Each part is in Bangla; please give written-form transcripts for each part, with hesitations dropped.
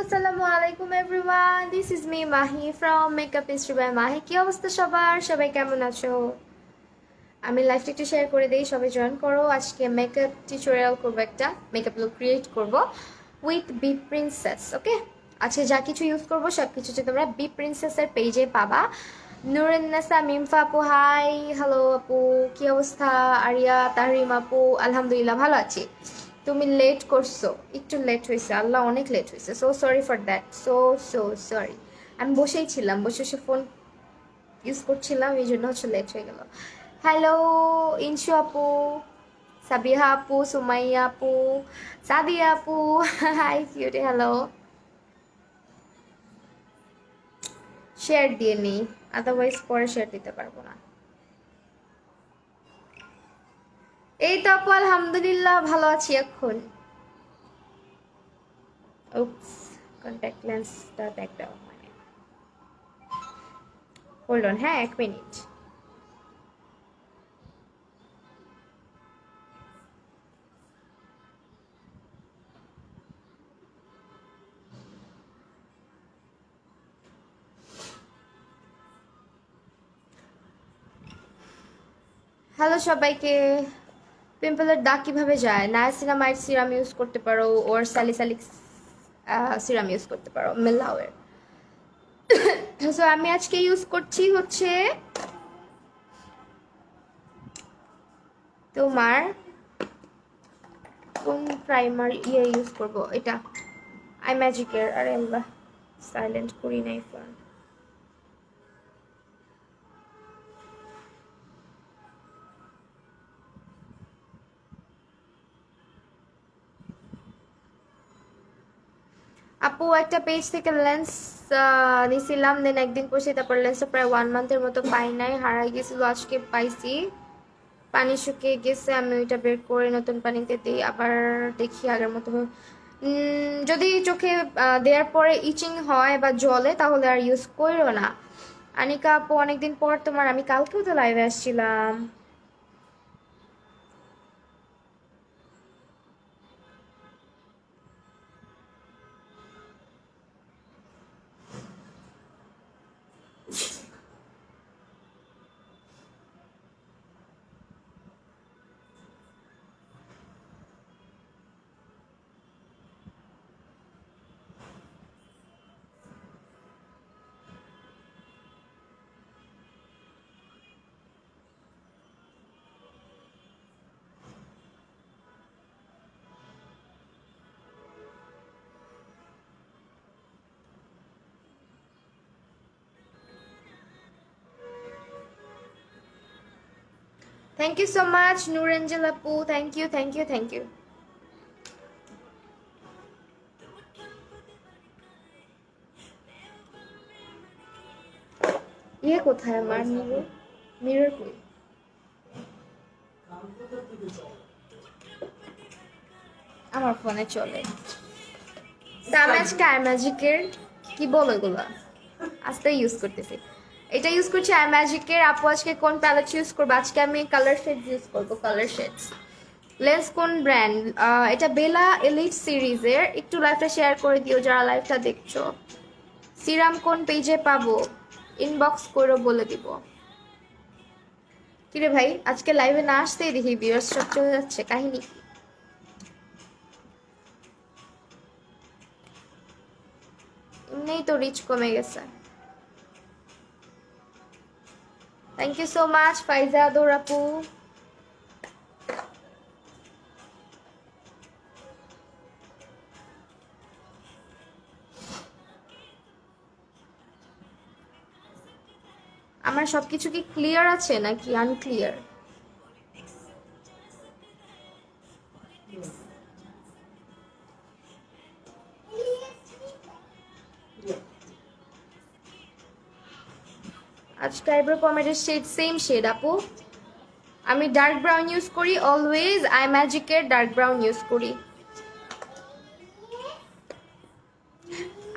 আসসালামু আলাইকুম everyone, this is me Mahi from makeup history by Mahi. কি অবস্থা সবার? সবাই কেমন আছো? আমি লাইভটা একটু শেয়ার করে দিই, সবাই জয়েন করো। আজকে মেকআপ টিউটোরিয়াল করবো, একটা মেকআপ লুক ক্রিয়েট করবো উইথ বি প্রিন্সেস। ওকে, আজকে যা কিছু ইউজ করবো সব কিছু তোমরা বি প্রিন্সেসের পেজে পাবা। নুরেন্নেসা মিমফা আপু, হাই হ্যালো আপু, কি অবস্থা? আরিয়া তাহরিম আপু, আলহামদুলিল্লাহ ভালো আছি। তুমি লেট করছো, একটু লেট হয়েছে, আল্লাহ অনেক লেট হয়েছে, so sorry for that, so sorry. আমি বসেই ছিলাম, বসে বসে ফোন ইউজ করছিলাম, এই জন্য হচ্ছে লেট হয়ে গেল। হ্যালো ইনশু আপু, সাবিহা আপু, সুমাইয়া আপু, সাদিয়া আপু, হাই কিউটি, হ্যালো। শেয়ার দিয়ে নিই, আদারওয়াইজ পরে শেয়ার দিতে পারবো না। এই তো আপু আলহামদুলিল্লাহ ভালো আছি এখন। উপস, কন্ট্যাক্ট লেন্সটা দেখ দাও, মানে হোল্ড অন, হ্যাঁ 1 মিনিট। হ্যালো সবাইকে। পিম্পলের দাগ কিভাবে যায়? নায়াসিনামাইড সিরাম ইউজ করতে পারো, ওর স্যালিসালিক সিরাম ইউজ করতে পারো, মেলাওয়ের। সো আমি আজকে ইউজ করছি হচ্ছে তোমার কোন প্রাইমার ইউজ করব, এটা আই ম্যাজিকের। আরে আল্লাহ, সাইলেন্ট করি নাই ফোন। আপু একটা পেজ থেকে লেন্স নিছিলাম, দেন একদিন পরছি, তারপর লেন্সটা প্রায় 1 মান্থের মতো পাই নাই, হারাই গেছিল। আজকে পাইছি, পানি শুকিয়ে গেছে, আমি ওইটা বের করে নতুন পানিতে দিই, আবার দেখি আগের মতো যদি চোখে দেওয়ার পরে ইচিং হয় বা জলে, তাহলে আর ইউজ করো না। আনিকা আপু অনেকদিন পর তোমার, আমি কালকেও তো লাইভে আসছিলাম। থ্যাংক ইউ সো মাচ নুরেঞ্জেল আপু, thank you thank you thank you. ইয়ে কোথায় আমার মিরর? মিরর কই? আমার ফোনে চলে। তা আমি আজকে আই ম্যাজিকের, কি বলো এগুলো, আস্তে ইউজ করতেছি। এটা ইউজ করছি আই ম্যাজিকের। আপু আজকে কোন প্যালেট ইউজ করবো? আজকে আমি কালার শেডস ইউজ করবো, কালার শেডস। লেন্স কোন ব্র্যান্ড? এটা বেলা এলিট সিরিজের। একটু লাইভটা শেয়ার করে দিও যারা লাইভটা দেখছো। সিরাম কোন পেজে পাবো? ইনবক্স করে বলে দিব। কিরে ভাই, আজকে লাইভে না আসতেই দেখি ভিউয়ার্স সব চলে যাচ্ছে, কাহিনী কি? এমনিই তো রিচ কমে গেছে। থ্যাংক ইউ সো মাচ ফাইজা আদর আপু। আমার সবকিছু কি ক্লিয়ার আছে নাকি আনক্লিয়ার? আজকে আইব্রো পমেডের শেড সেম শেড আপু। আমি ডার্ক ব্রাউন ইউজ করি অলওয়েজ, আই ম্যাজিকের ডার্ক ব্রাউন ইউজ করি।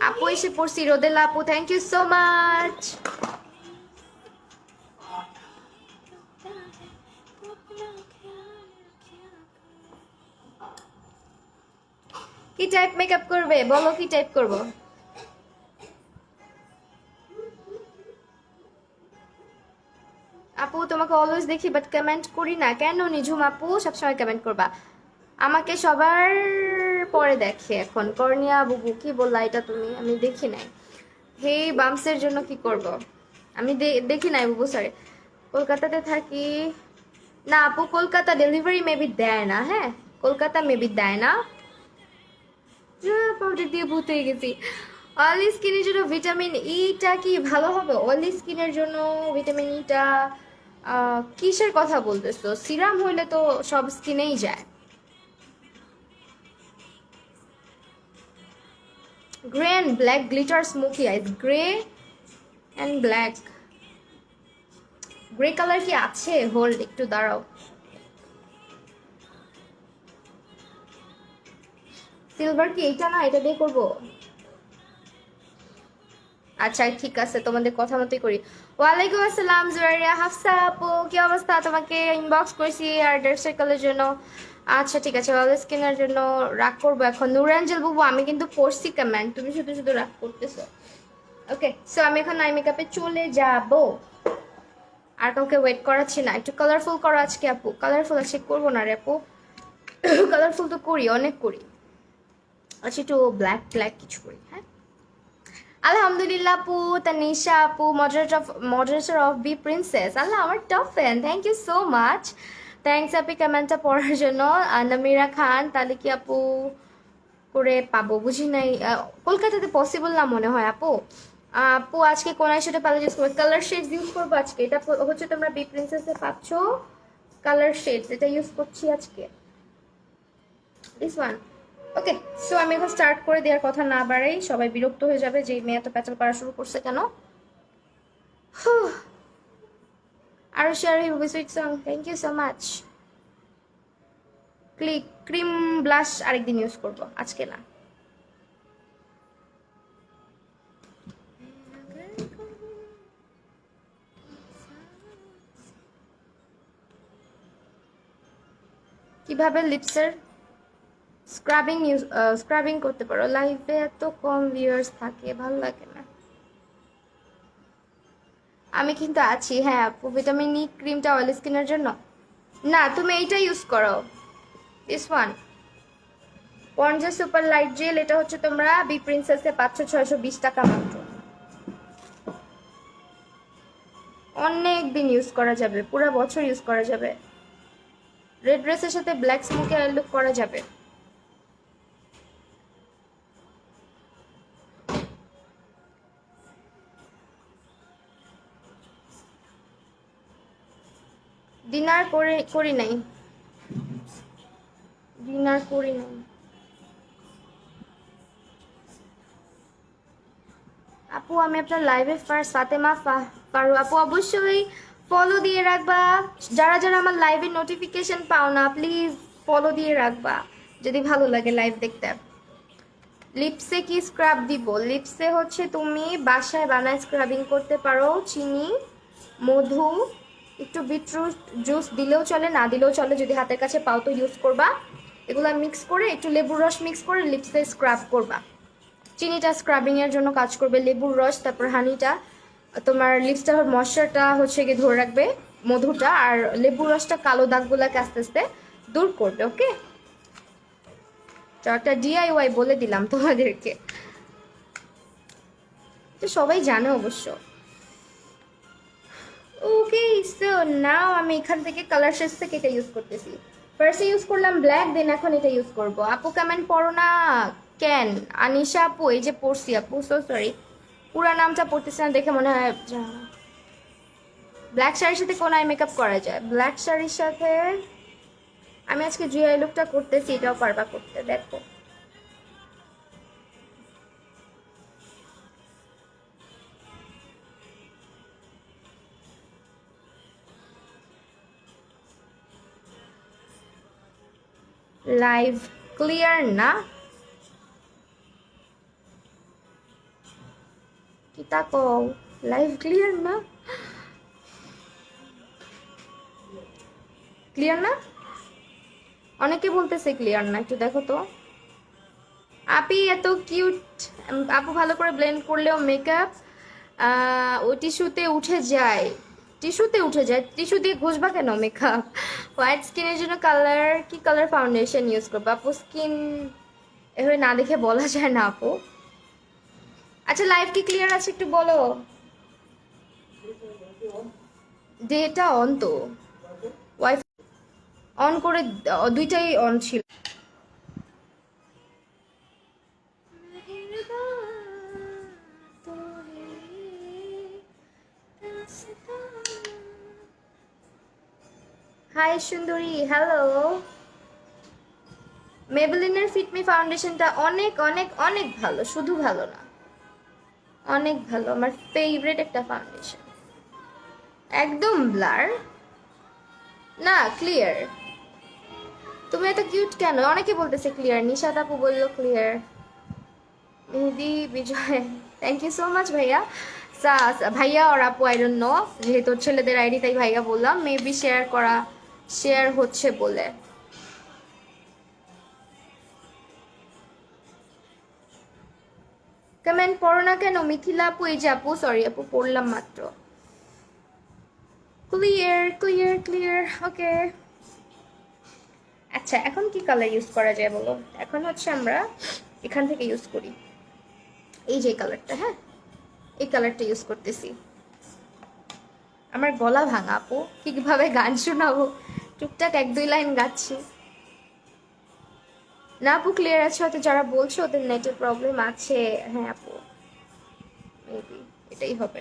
আপু এসে পড়ছি, রোদেলা আপু, থ্যাংক ইউ সো মাচ। কি টাইপ মেকআপ করবে বলো, কি টাইপ করব? আপু তোমাকে অলওয়েজ দেখি বাট কমেন্ট করি না কেন? নিঝুম আপু সবসময় কমেন্ট করবা, আমাকে সবার পরে দেখে এখন। কর্নিয়া বুবু কি বললা এটা তুমি? আমি দেখি নাই। হে বামসের জন্য কি করব? আমি দেখি নাই বুবু, সরি। কলকাতাতে থাকি না আপু, কলকাতা ডেলিভারি মেবি দেয় না। হ্যাঁ, কলকাতা মেবি দেয় না। পাউডার দিয়ে ভূত হয়ে গেছি। অয়েলি স্কিনের জন্য ভিটামিন ইটা কি ভালো হবে? অয়েলি স্কিনের জন্য ভিটামিন ইটা কিসের কথা বলতেছো? সিরাম হইলে তো সব স্কিনেই যায়। Grey and black glitter smoky eyes, grey and black. Grey colour কি আছে? হোল্ড, একটু দাঁড়াও। সিলভার কি এইটা না? এটা দিয়ে করবো? আচ্ছা ঠিক আছে, তোমাদের কথা মতোই করি। ওয়ালাইকুম আসসালাম জুয়ারিয়া হাফসা আপু, কি অবস্থা? তোমাকে ইনবক্স করছি আর ডেড সার্কেলের জন্য। আচ্ছা ঠিক আছে, অয়েল স্কিনের জন্য রাগ করবো এখন। নুরাঞ্জল বাবু আমি কিন্তু পড়ছি কমেন্ট, তুমি শুধু শুধু রাগ করতেছো। ওকে, সো আমি এখন আই মেকআপে চলে যাব। আর কাউকে ওয়েট করাচ্ছি না। একটু কালারফুল করো আজকে আপু। কালারফুল আজকে করবো না রে আপু, কালারফুল তো করি, অনেক করি। আচ্ছা একটু ব্ল্যাক ব্ল্যাক কিছু করি। হ্যাঁ, আলহামদুলিল্লাহ আপু। তানিশা আপু মডারেটর অফ বি প্রিন্সেস, আল্লাহ আমার top fan, thank you so much. Thanks আপি কমেন্টটা পড়ার জন্য। নামিরা খান, তাহলে কি আপু করে পাবো? বুঝি নাই, কলকাতাতে পসিবল না মনে হয় আপু। আপু আজকে কোন আইশ্যাডো প্যালেট ইউজ করবো? কালার শেডস ইউজ করবো আজকে। এটা হচ্ছে তোমরা বি প্রিন্সেসে পাচ্ছ কালার শেডস, এটা ইউজ করছি আজকে, দিস ওয়ান। ওকে, সো আমি এখন স্টার্ট করে দেওয়ার কথা না বাড়াই, সবাই বিরক্ত হয়ে যাবে যে মেয়ে এত প্যাচাল করা শুরু করছে কেন। আরো শেয়ার হইব sweet song, thank you so much. Cream blush আরেকদিন ইউজ করব, আজকে না। কিভাবে লিপসের স্ক্রাবিং করতে পারো? লাইভে এত কম ভিউয়ার্স থাকে, ভালো লাগে না। আমি কিন্তু আছি, হ্যাঁ আপু। ভিটামিন ই ক্রিমটা অয়েল স্কিনের জন্য না, তুমি এইটা ইউজ করো, this one Pond's super light gel. এটা হচ্ছে তোমরা বি প্রিন্সেসে পাচ্ছ 620 টাকা মাত্র। অনেক দিন ইউজ করা যাবে, পুরো বছর ইউজ করা যাবে। রেড ড্রেসের সাথে ব্ল্যাক স্মোকি আই লুক করা যাবে। ডিনার করি নাই, ডিনার করি নাই। আপু আমি আপনার লাইভে ফার্স্ট, ফাতেমা পারু আপু অবশ্যই ফলো দিয়ে রাখবা। যারা যারা আমার লাইভের নোটিফিকেশন পাও না প্লিজ ফলো দিয়ে রাখবা যদি ভালো লাগে লাইভ দেখতে। লিপসে কি স্ক্রাব দিব? লিপসে হচ্ছে তুমি বাসায় বানায় স্ক্রাবিং করতে পারো। চিনি, মধু, একটু বিটরুট জুস দিলেও চলে, না দিলেও চলে, যদি হাতের কাছে পাও তো ইউজ করবা। এগুলো মিক্স করে একটু লেবুর রস মিক্স করে লিপসে স্ক্রাব করবা। চিনিটা স্ক্রাবিংয়ের জন্য কাজ করবে, লেবুর রস তারপর হানিটা তোমার লিপসটার ময়শ্চারটা হচ্ছে গিয়ে ধরে রাখবে, মধুটা আর লেবুর রসটা কালো দাগগুলোকে আস্তে আস্তে দূর করবে। ওকে, তো একটা ডিআইওয়াই বলে দিলাম তোমাদেরকে, তো সবাই জানে অবশ্য। ওকে, সো নাও আমি এখান থেকে কালার শেডস থেকে এটা ইউজ করতেছি। ফার্স্টে ইউজ করলাম ব্ল্যাক, দেন এখন এটা ইউজ করব। আপু কমেন্ট পড়ো না কেন? আনিশা আপু এই যে পড়ছি আপু, সো সরি পুরা নামটা পড়তেছি না দেখে মনে হয়। ব্ল্যাক শাড়ির সাথে কোন আই মেকআপ করা যায়? ব্ল্যাক শাড়ির সাথে আমি আজকে যে আই লুকটা করতেছি এটাও পারবা করতে, দেখো। লাইভ ক্লিয়ার না কি তাকো? লাইভ ক্লিয়ার না, ক্লিয়ার না, অনেকে বলতেছে ক্লিয়ার না, একটু দেখো তো। আপি এত কিউট। আপু ভালো করে ব্লেন্ড করলেও মেকআপ ও টিস্যুতে উঠে যায়। টিস্যু দিয়ে ঘষবা কেন মেকআপ? হোয়াইট স্কিনের জন্য কি কালার ফাউন্ডেশন ইউজ করবো আপু? স্কিন এভাবে না দেখে বলা যায় না আপু। আচ্ছা লাইভ কি ক্লিয়ার আছে একটু বলো। ডেটা অন তো, ওয়াইফাই অন করে দুইটাই অন ছিল। হাই সুন্দরী, হ্যালো। মেবেলিনের ফিটমি ফাউন্ডেশনটা অনেক অনেক অনেক ভালো, শুধু ভালো না, অনেক ভালো। আমার ফেভারিট একটা ফাউন্ডেশন। একদম ব্লার না, ক্লিয়ার। তুমি এত কিউট কেন? অনেকে বলতেছে ক্লিয়ার, নিশাদ আপু বললো clear. Mehedi Bijoy, thank you so much ভাইয়া। ভাইয়া আর আপু আই ডোন্ট নো, যেহেতু ছেলেদের আইডি তাই ভাইয়া বললাম, মেবি শেয়ার হচ্ছে বলে। কমেন্ট পড়ো না কেন মিথিলা আপু? এই যে আপু, সরি আপু পড়লাম মাত্র। ক্লিয়ার ক্লিয়ার ক্লিয়ার, ওকে। আচ্ছা এখন কি কালার ইউজ করা যায় বলো? এখন হচ্ছে আমরা এখান থেকে ইউজ করি, এই যে কালারটা, হ্যাঁ এই কালারটা ইউজ করতেছি। আমার গলা ভাঙা আপু, কিভাবে গান শোনাবো? টুকটাক এক দুই লাইন গাচ্ছি। না আপু ক্লিয়ার আছে, হয়তো যারা বলছো ওদের নেটের প্রবলেম আছে। হ্যাঁ আপু মেবি এটাই হবে।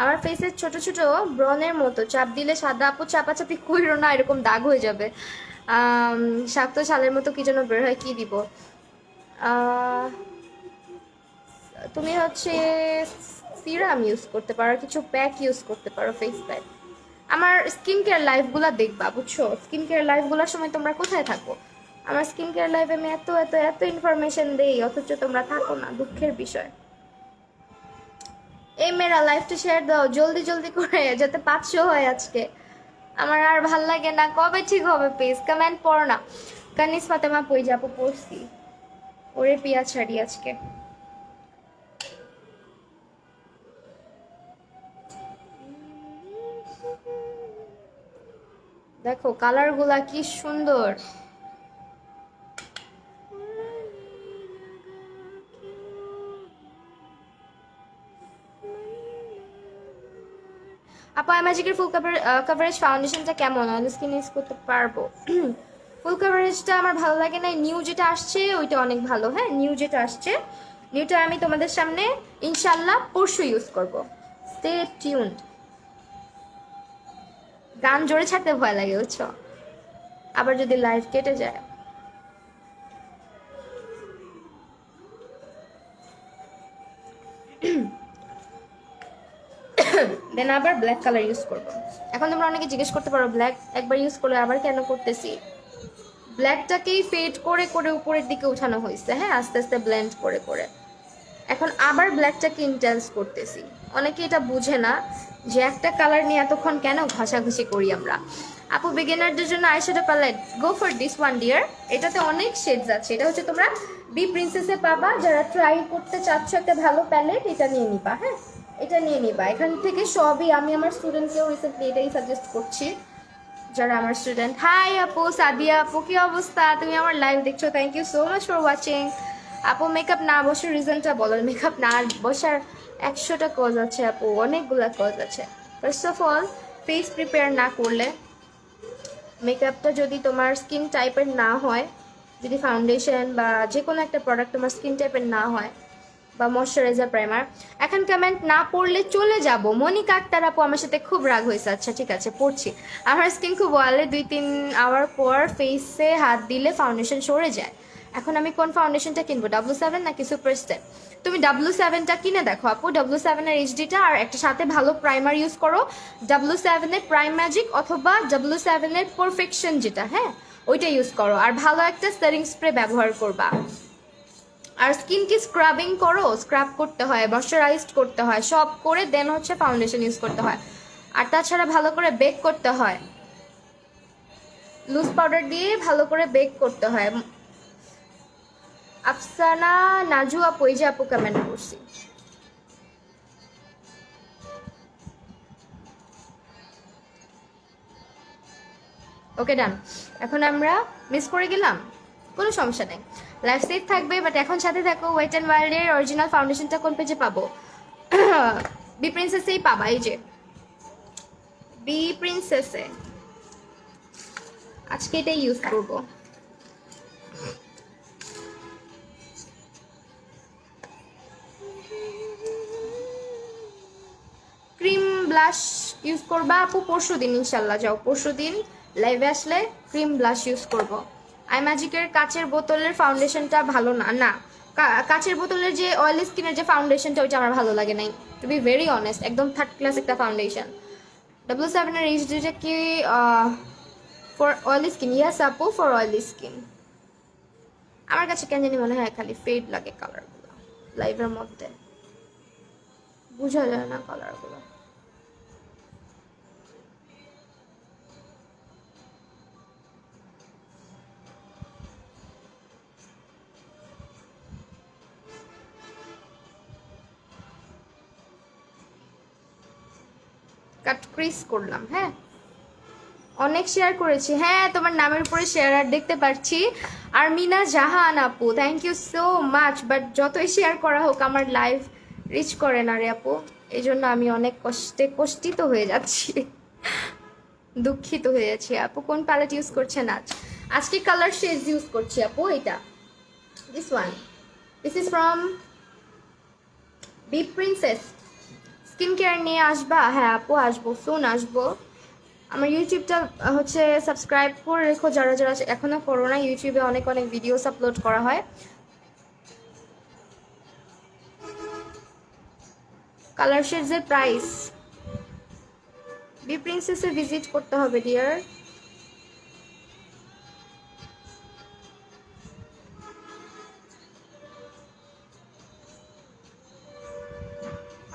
আমার ফেসের ছোট ছোট ব্রনের মতো, চাপ দিলে সাদা। আপু চাপাচাপি কইরো না, এরকম দাগ হয়ে যাবে। শাক্ত শালের মতো কি যেন বের হয়, কি দিব? তুমি হচ্ছে সিরাম ইউজ করতে পারো, কিছু প্যাক ইউজ করতে পারো, ফেস প্যাক। আমার স্কিন কেয়ার লাইফগুলো দেখবা, বুঝছো? স্কিন কেয়ার লাইফগুলোর সময় তোমরা কোথায় থাকো? আমার স্কিন কেয়ার লাইফে আমি এত এত এত ইনফরমেশন দেই, অথচ তোমরা থাকো না, দুঃখের বিষয়। এই মেয়েরা লাইফটা শেয়ার দাও জলদি জলদি করে, যাতে 500 হয় আজকে। আমার আর ভাল লাগে না, কবে ঠিক হবে? প্লিজ কমেন্ট পড়ো না। কানিস ফাতেমা পই যাবো, পড়ছি। ওরে পিয়া ছাড়ি আজকে। দেখো কালার গুলা কি সুন্দর। আপা ম্যাজিকের ফুল কভারেজ ফাউন্ডেশনটা কেমন? অয়েল স্কিন ইউজ করতে পারবো? ফুল কভারেজটা আমার ভালো লাগে না, নিউ যেটা আসছে ওইটা অনেক ভালো। হ্যাঁ নিউ যেটা আসছে, নিউটা আমি তোমাদের সামনে ইনশাল্লাহ পরশু ইউজ করব। Stay tuned. গান জোরে ছাড়তে ভয় লাগে, বুঝছো? আবার যদি লাইভ কেটে যায়। দেন আবার ব্ল্যাক কালার ইউজ করবো। এখন তোমরা অনেকে জিজ্ঞেস করতে পারো ব্ল্যাক একবার ইউজ করলে আবার কেন করতেছি? ব্ল্যাকটাকেই ফেড করে করে উপরের দিকে উঠানো হয়েছে, হ্যাঁ আস্তে আস্তে ব্লেন্ড করে করে। এখন আবার ব্ল্যাকটাকে ইন্টেন্স করতেছি। অনেকে এটা বুঝে না যে একটা কালার নিয়ে এতক্ষণ কেন ঘষাঘষি করি আমরা। আপু বিগিনারদের জন্য eyeshadow palette, go for this one dear. এটাতে অনেক শেডস আছে, এটা হচ্ছে তোমরা বি প্রিন্সেসে পাবা। যারা ট্রাই করতে চাচ্ছ একটা ভালো প্যালেট, এটা নিয়ে নিবা। হ্যাঁ এটা নিয়ে নিবা, এখান থেকে সবই আমি আমার স্টুডেন্টকেও রিসেন্টলি এটাই সাজেস্ট করছি, যারা আমার স্টুডেন্ট। হাই আপু সাদিয়া আপু, কি অবস্থা? তুমি আমার লাইভ দেখছো, thank you so much for watching. আপু মেকআপ না বসার রিজনটা বলো। মেকআপ না বসার 100টা কজ আছে আপু, অনেকগুলা কজ আছে। First of all, face prepare না করলে, মেকআপটা যদি তোমার স্কিন টাইপের না হয়, যদি ফাউন্ডেশন বা যে কোনো একটা প্রোডাক্ট তোমার স্কিন টাইপের না হয়, বা ময়শ্চারাইজার প্রাইমার। এখন কমেন্ট না পড়লে চলে যাব। মনিকা আক্তার আপু আমার সাথে খুব রাগ হয়েছে। আচ্ছা ঠিক আছে পড়ছি। আমার স্কিন খুব অয়েলি, 2-3 আওয়ার পর ফেসে হাত দিলে ফাউন্ডেশন সরে যায়। এখন আমি কোন ফাউন্ডেশনটা কিনবো, W7 নাকি সুপারস্টার? তুমি W7টা কিনে দেখো আপু, W7-এর এইচডিটা, আর একটা সাথে ভালো প্রাইমার ইউজ করো। W7-এর প্রাইম ম্যাজিক অথবা W7-এর পারফেকশন যেটা, হ্যাঁ ওইটা ইউজ করো। আর ভালো একটা সেটিং স্প্রে ব্যবহার করবা। আর স্কিনকে স্ক্রাবিং করো, স্ক্রাব করতে হয়, ময়শ্চারাইজড করতে হয়, সব করে দেন হচ্ছে ফাউন্ডেশন ইউজ করতে হয়। আর তাছাড়া ভালো করে বেক করতে হয়। লুজ পাউডার দিয়ে ভালো করে বেক করতে হয়। আফসানা নাজু আপু, এই যে আপু কমেন্ট করছি। ওকে ডান। এখন আমরা মিস করে গেলাম, কোনো সমস্যা নেই, লাইফ সেভ থাকবে। বাট এখন সাথে থাকো। ওয়েট অ্যান্ড ওয়াইল্ডের অরিজিনাল ফাউন্ডেশনটা কোন পেজে পাবো? বি প্রিন্সেসেই পাবা, এই যে বি প্রিন্সেসে। আজকে এটাই ইউজ করবো। ক্রিম ব্লাশ ইউজ করবা আপু পরশু দিন, ইনশাল্লাহ যাও পরশু দিন লাইভে আসলে ক্রিম ব্লাশ ইউজ করব। আই ম্যাজিকের কাচের বোতলের ফাউন্ডেশনটা ভালো না। না, কাচের বোতলের যে অয়েল স্কিনের যে ফাউন্ডেশনটা, ওইটা আমার ভালো লাগে নাই, টু বি ভেরি অনেস্ট। একদম থার্ড ক্লাস একটা ফাউন্ডেশন। W7 এইচডিটা কি ফর অয়েলি স্কিন? ইয়াস আপু, ফর অয়েলি স্কিন। আমার কাছে কেন জানি মনে হয় খালি ফেড লাগে কালারগুলো লাইভের মধ্যে, বোঝা যায় না কালারগুলো। কাট ক্রিস করলাম। হ্যাঁ, অনেক শেয়ার করেছি। হ্যাঁ, তোমার নামের উপরে শেয়ার আর দেখতে পাচ্ছি। আর মিনা জাহান আপু, thank you so much. But যতই শেয়ার করা হোক আমার লাইভ রিচ করে না রে আপু, এই জন্য আমি অনেক কষ্টিত হয়ে যাচ্ছি, দুঃখিত হয়ে যাচ্ছি। আপু কোন প্যালেট ইউজ করছেন আজ? আজকে কালার শেড ইউজ করছি আপু, এটা this one, this is from B Princess. Skin care নিয়ে আসবা? হ্যাঁ আপু আসবো, সুন আসবো। আমার ইউটিউবটা হচ্ছে সাবস্ক্রাইব করে রেখো যারা যারা এখনো করো না। ইউটিউবে অনেক অনেক ভিডিওস আপলোড করা হয়। কালার শেডসের প্রাইস, বি প্রিন্সেসে ভিজিট করতে হবে ডিয়ার।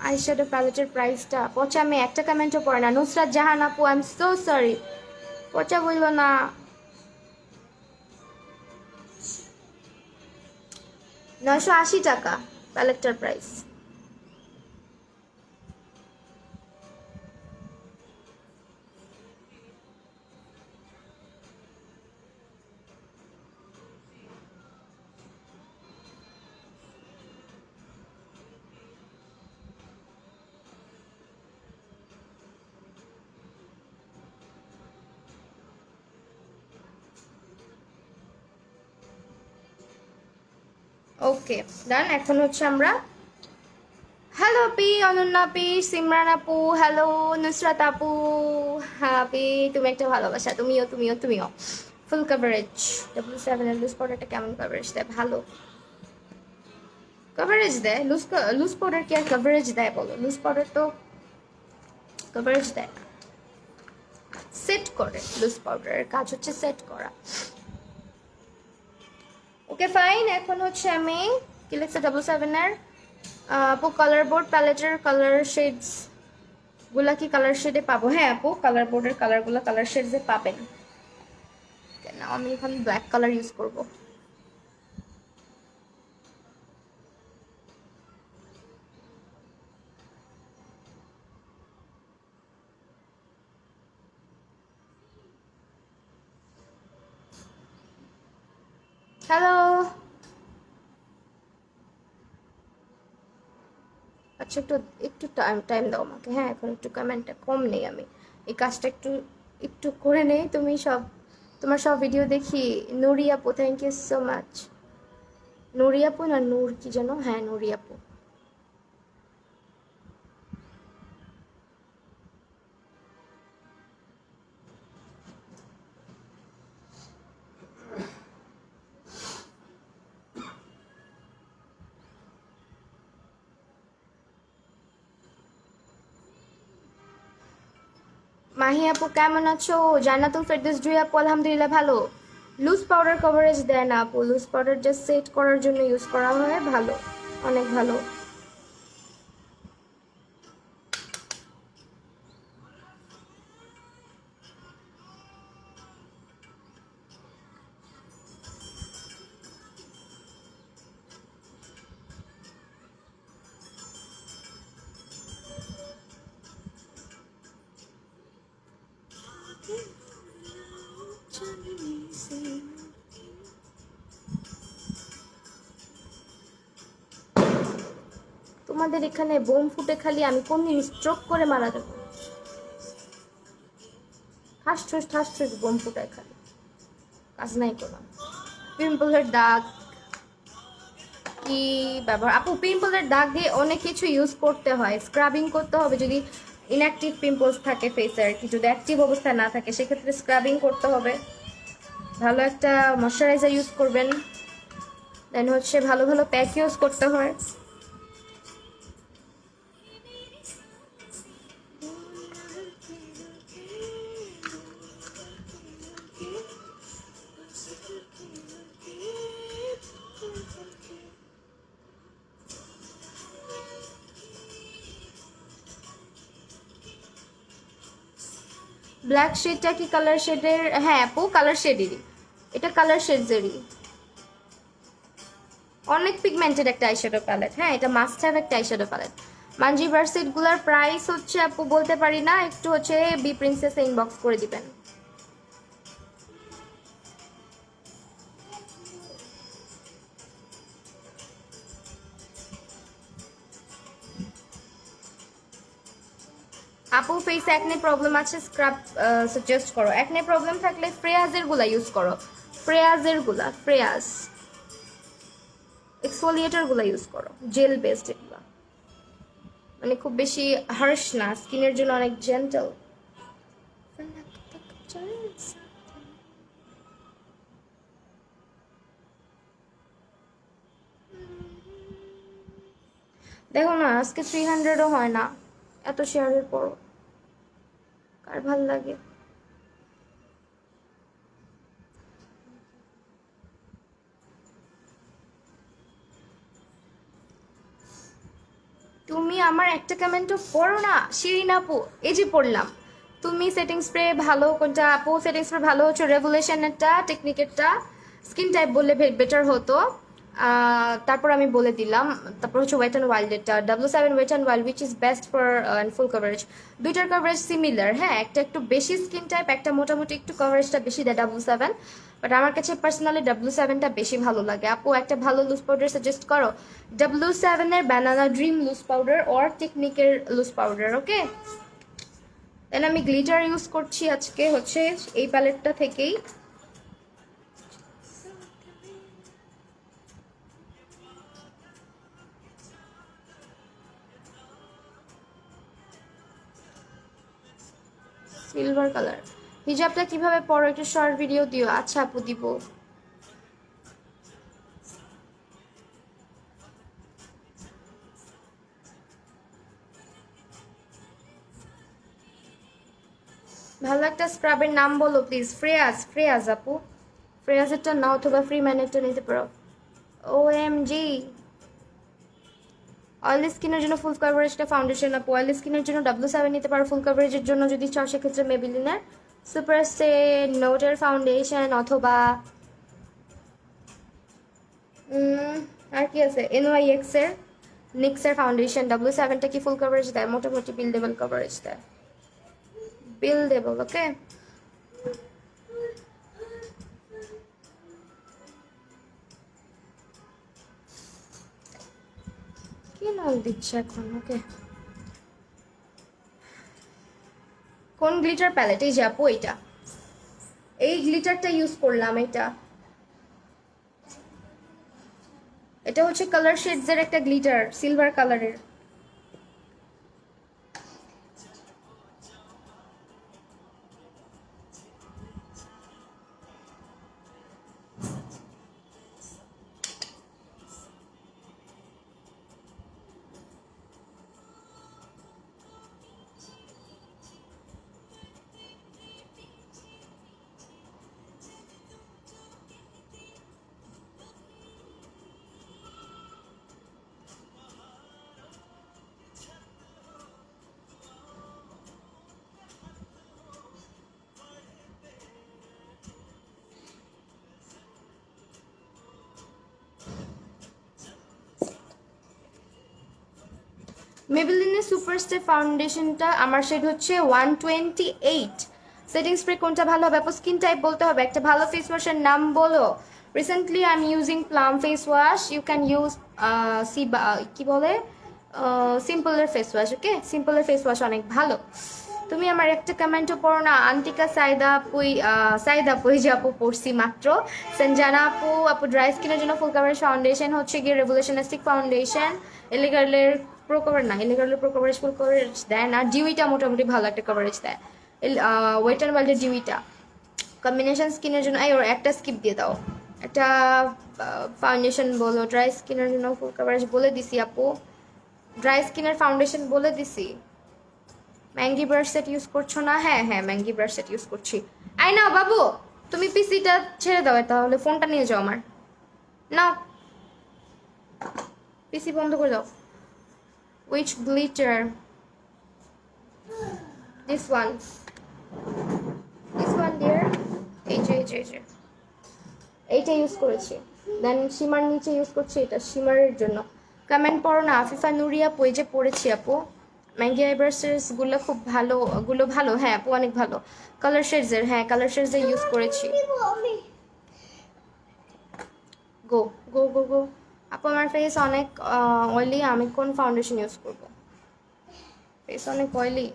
আইশ্যাডো প্যালেটের প্রাইসটা পচা, আমি একটা কমেন্টও পড়ে না। নুসরাত জাহান আপু, আই এম সো সরি, পচা বলল না। 980 টাকা প্যালেটটার প্রাইস। ওকে ডান। এখন হচ্ছে আমরা, hello P, Ananya P, Simran আপু, হ্যালো নুসরাত আপু, হ্যাঁ পি, তুমি একটা ভালোবাসা, তুমিও তুমিও তুমিও। ফুল কভারেজ। W7 এর লুজ পাউডারটা কেমন কভারেজ দেয়? ভালো কভারেজ দেয়। লুজ পাউডার কি আর কভারেজ দেয় বলো? লুজ পাউডার তো কভারেজ দেয় না, সেট করে। লুজ পাউডারের কাজ হচ্ছে সেট করা। Okay fine. এখন হচ্ছে আমি কি লিখছে W7 এর আপু কালার বোর্ড প্যালেটের কালার শেডস গুলা কি কালার শেডে পাবো? হ্যাঁ আপু, কালার বোর্ডের কালারগুলো কালার শেডসে পাবেন। কেন আমি এখন ব্ল্যাক কালার ইউজ করব। হ্যালো, আচ্ছা একটু একটু টাইম টাইম দাও আমাকে। হ্যাঁ, এখন একটু কমেন্টটা কম নেই, আমি এই কাজটা একটু একটু করে নেই। তুমি সব, তোমার সব ভিডিও দেখি। নুরি আপু, thank you so much. Nuri আপু না নূর কি যেন? হ্যাঁ নুরি আপু। মাহি আপু কেমন আছো? জান্নাতুল ফেরদৌস জুই আপু, আলহামদুলিল্লাহ ভালো। লুজ পাউডার কভারেজ দেয় না আপু, লুজ পাউডার জাস্ট সেট করার জন্য ইউজ করা হয়। ভালো, অনেক ভালো। তোমাদের এখানে বোম ফুটে খালি আমি কোন দিন স্ট্রোক করে মারা যাবো। ঠাস ঠুস বোম ফুটায় খালি, কাজ নাই কোনো। পিম্পলের দাগ কি ব্যবহার আপু? পিম্পলের দাগ দিয়ে অনেক কিছু ইউজ করতে হয়, স্ক্রাবিং করতে হবে যদি ইনঅ্যাক্টিভ পিম্পলস থাকে ফেসে আর কি। যদি অ্যাক্টিভ অবস্থায় না থাকে সেক্ষেত্রে স্ক্রাবিং করতে হবে, ভালো একটা ময়শ্চারাইজার ইউজ করবেন, দেন হচ্ছে ভালো ভালো প্যাক ইউজ করতে হয়। ব্ল্যাক শেডটা কি কালার শেডের? হ্যাঁ আপু কালার শেডেরই, এটা কালার শেডসেরই, অনেক পিগমেন্টেড একটা আইশ্যাডো প্যালেট। হ্যাঁ এটা মাস্ট হ্যাভ একটা আইশ্যাডো প্যালেট। মানজি ভার্সিটগুলোর প্রাইস হচ্ছে আপু বলতে পারি না, একটু হচ্ছে বি প্রিন্সেসে ইনবক্স করে দিবেন। আপু ফেস একনে প্রবলেম আছে, স্ক্রাব সাজেস্ট করো। একনে প্রবলেম থাকলে ফ্রেয়াজের গুলা ইউজ করো, ফ্রেয়াজের গুলা, ফ্রেয়াজ এক্সফোলিয়েটর গুলা ইউজ করো, জেল বেসড এগুলা, মানে খুব বেশি হার্শ না, স্কিনের জন্য অনেক জেন্টল। দেখো না আজকে 300ও হয় না, এত শেয়ারের পর কার ভাল লাগে? তুমি আমার একটা কমেন্টও পড়ো না শিরিন আপু। এই যে পড়লাম, তুমি সেটিং স্প্রে ভালো কোনটা আপু? সেটিং স্প্রে ভালো হচ্ছে রেভলিউশনেরটা, টেকনিকেরটা। স্কিন টাইপ বললে বেটার হতো, তারপর আমি বলে দিলাম। তারপর হচ্ছে ওয়েট অ্যান্ড ওয়াইল্ডেরটা, W7 wet and wild which is best for full coverage. দুইটার কভারেজ সিমিলার, হ্যাঁ একটা একটু বেশি স্কিন টাইপ, একটা মোটামুটি একটু কভারেজটা বেশি দেয় W7, বাট আমার কাছে পার্সোনালি W7টা বেশি ভালো লাগে। আপু একটা ভালো লুজ পাউডার সাজেস্ট করো। W7-এর banana dream loose powder or টেকনিকের লুজ পাউডার। ওকে, দেন আমি গ্লিটার ইউজ করছি আজকে হচ্ছে এই প্যালেটটা থেকেই। Silver colour. হিজাবটা কিভাবে পরো একটু শর্ট ভিডিও দিও। আচ্ছা আপু দিব। ভালো একটা স্ক্রাবের নাম বলো প্লিজ। ফ্রেয়াজ, ফ্রেয়াজ আপু, ফ্রেয়াজেরটা নাও অথবা ফ্রি ম্যানেরটা নিতে পারো। OMG, অয়েলি স্কিনের জন্য ফুল কভারেজটা ফাউন্ডেশন আপু। অয়েলি স্কিনের জন্য W7 নিতে পারো, ফুল কভারেজের জন্য যদি চাও সেক্ষেত্রে মেবিলিনের সুপার স্টে নোটের ফাউন্ডেশন, অথবা আর কি আছে NYX এর নিক্সের ফাউন্ডেশন। W7টা কি ফুল কভারেজ দেয়? মোটামুটি বিল্ডেবল কভারেজ দেয়, বিল্ডেবল। ওকে, কি নাম দিচ্ছে এখন? ওকে, কোন গ্লিটার প্যালেট? এই যে আপু এইটা, এই গ্লিটারটা ইউজ করলাম। এটা হচ্ছে কালার শেডস এর একটা গ্লিটার, সিলভার কালারের। মেবেলিনের সুপারস্টে ফাউন্ডেশনটা আমার শেড হচ্ছে 128। সেটিং স্প্রে কোনটা ভালো হবে আপু? স্কিন টাইপ বলতে হবে, একটা ভালো ফেস ওয়াশের নাম বলো। Recently I am using Plum face wash, you can use কি বলে সিম্পলের ফেস ওয়াশ, ওকে? সিম্পলের ফেস ওয়াশ অনেক ভালো। তুমি আমার একটা কমেন্টও পড়ো না। আন্টিকা সাইদা পুই যে আপু পড়ছি মাত্র। সঞ্জানা আপু ড্রাই স্কিনের জন্য ফুল কাভারেজ ফাউন্ডেশন হচ্ছে গিয়ে রেভলিউশনারিস্টিক ফাউন্ডেশন। এলিগার্লের প্রো কভার না, এলিগার্লের প্রো কভারেজ ফুল কভারেজ দেয় না। ডিউইটা মোটামুটি ভালো একটা কভারেজ দেয়। ওয়েট অ্যান্ড ওয়াইল্ডের ডিউইটা কম্বিনেশন স্কিনের জন্য। ওর একটা স্কিপ দিয়ে দাও। একটা ফাউন্ডেশন বলো, ড্রাই স্কিনের জন্য ফুল কাভারেজ বলে দিছি আপু। ড্রাই স্কিনের ফাউন্ডেশন বলে দিছি। ম্যাঙ্গি ব্রাশ সেট ইউজ করছো না? হ্যাঁ হ্যাঁ, ম্যাঙ্গি ব্রাশ সেট ইউজ করছি। আই না বাবু, তুমি পিসিটা ছেড়ে দাও, তাহলে ফোনটা নিয়ে যাও আমার। নাও, পিসি বন্ধ করে দাও। Which glitter? This one, this one dear. এই যে এই যে এই যে এইটা ইউজ করেছি। দেন শিমার নিচে ইউজ করছি এটা শিমারের জন্য। কমেন্ট পড়ো না। আফিফা নুরিয়া পই যে পড়েছি আপু। ম্যাঙ্গি আইব্রাশেস গুলো খুব ভালো, গুলো ভালো। হ্যাঁ আপু অনেক ভালো। কালার শেডসের, হ্যাঁ কালার শেডসের ইউজ করেছি। গো গো গো গো। আপু আমার ফেস অনেক অয়েলি, আমি কোন ফাউন্ডেশন ইউজ করব? ফেস অনেক অয়েলি,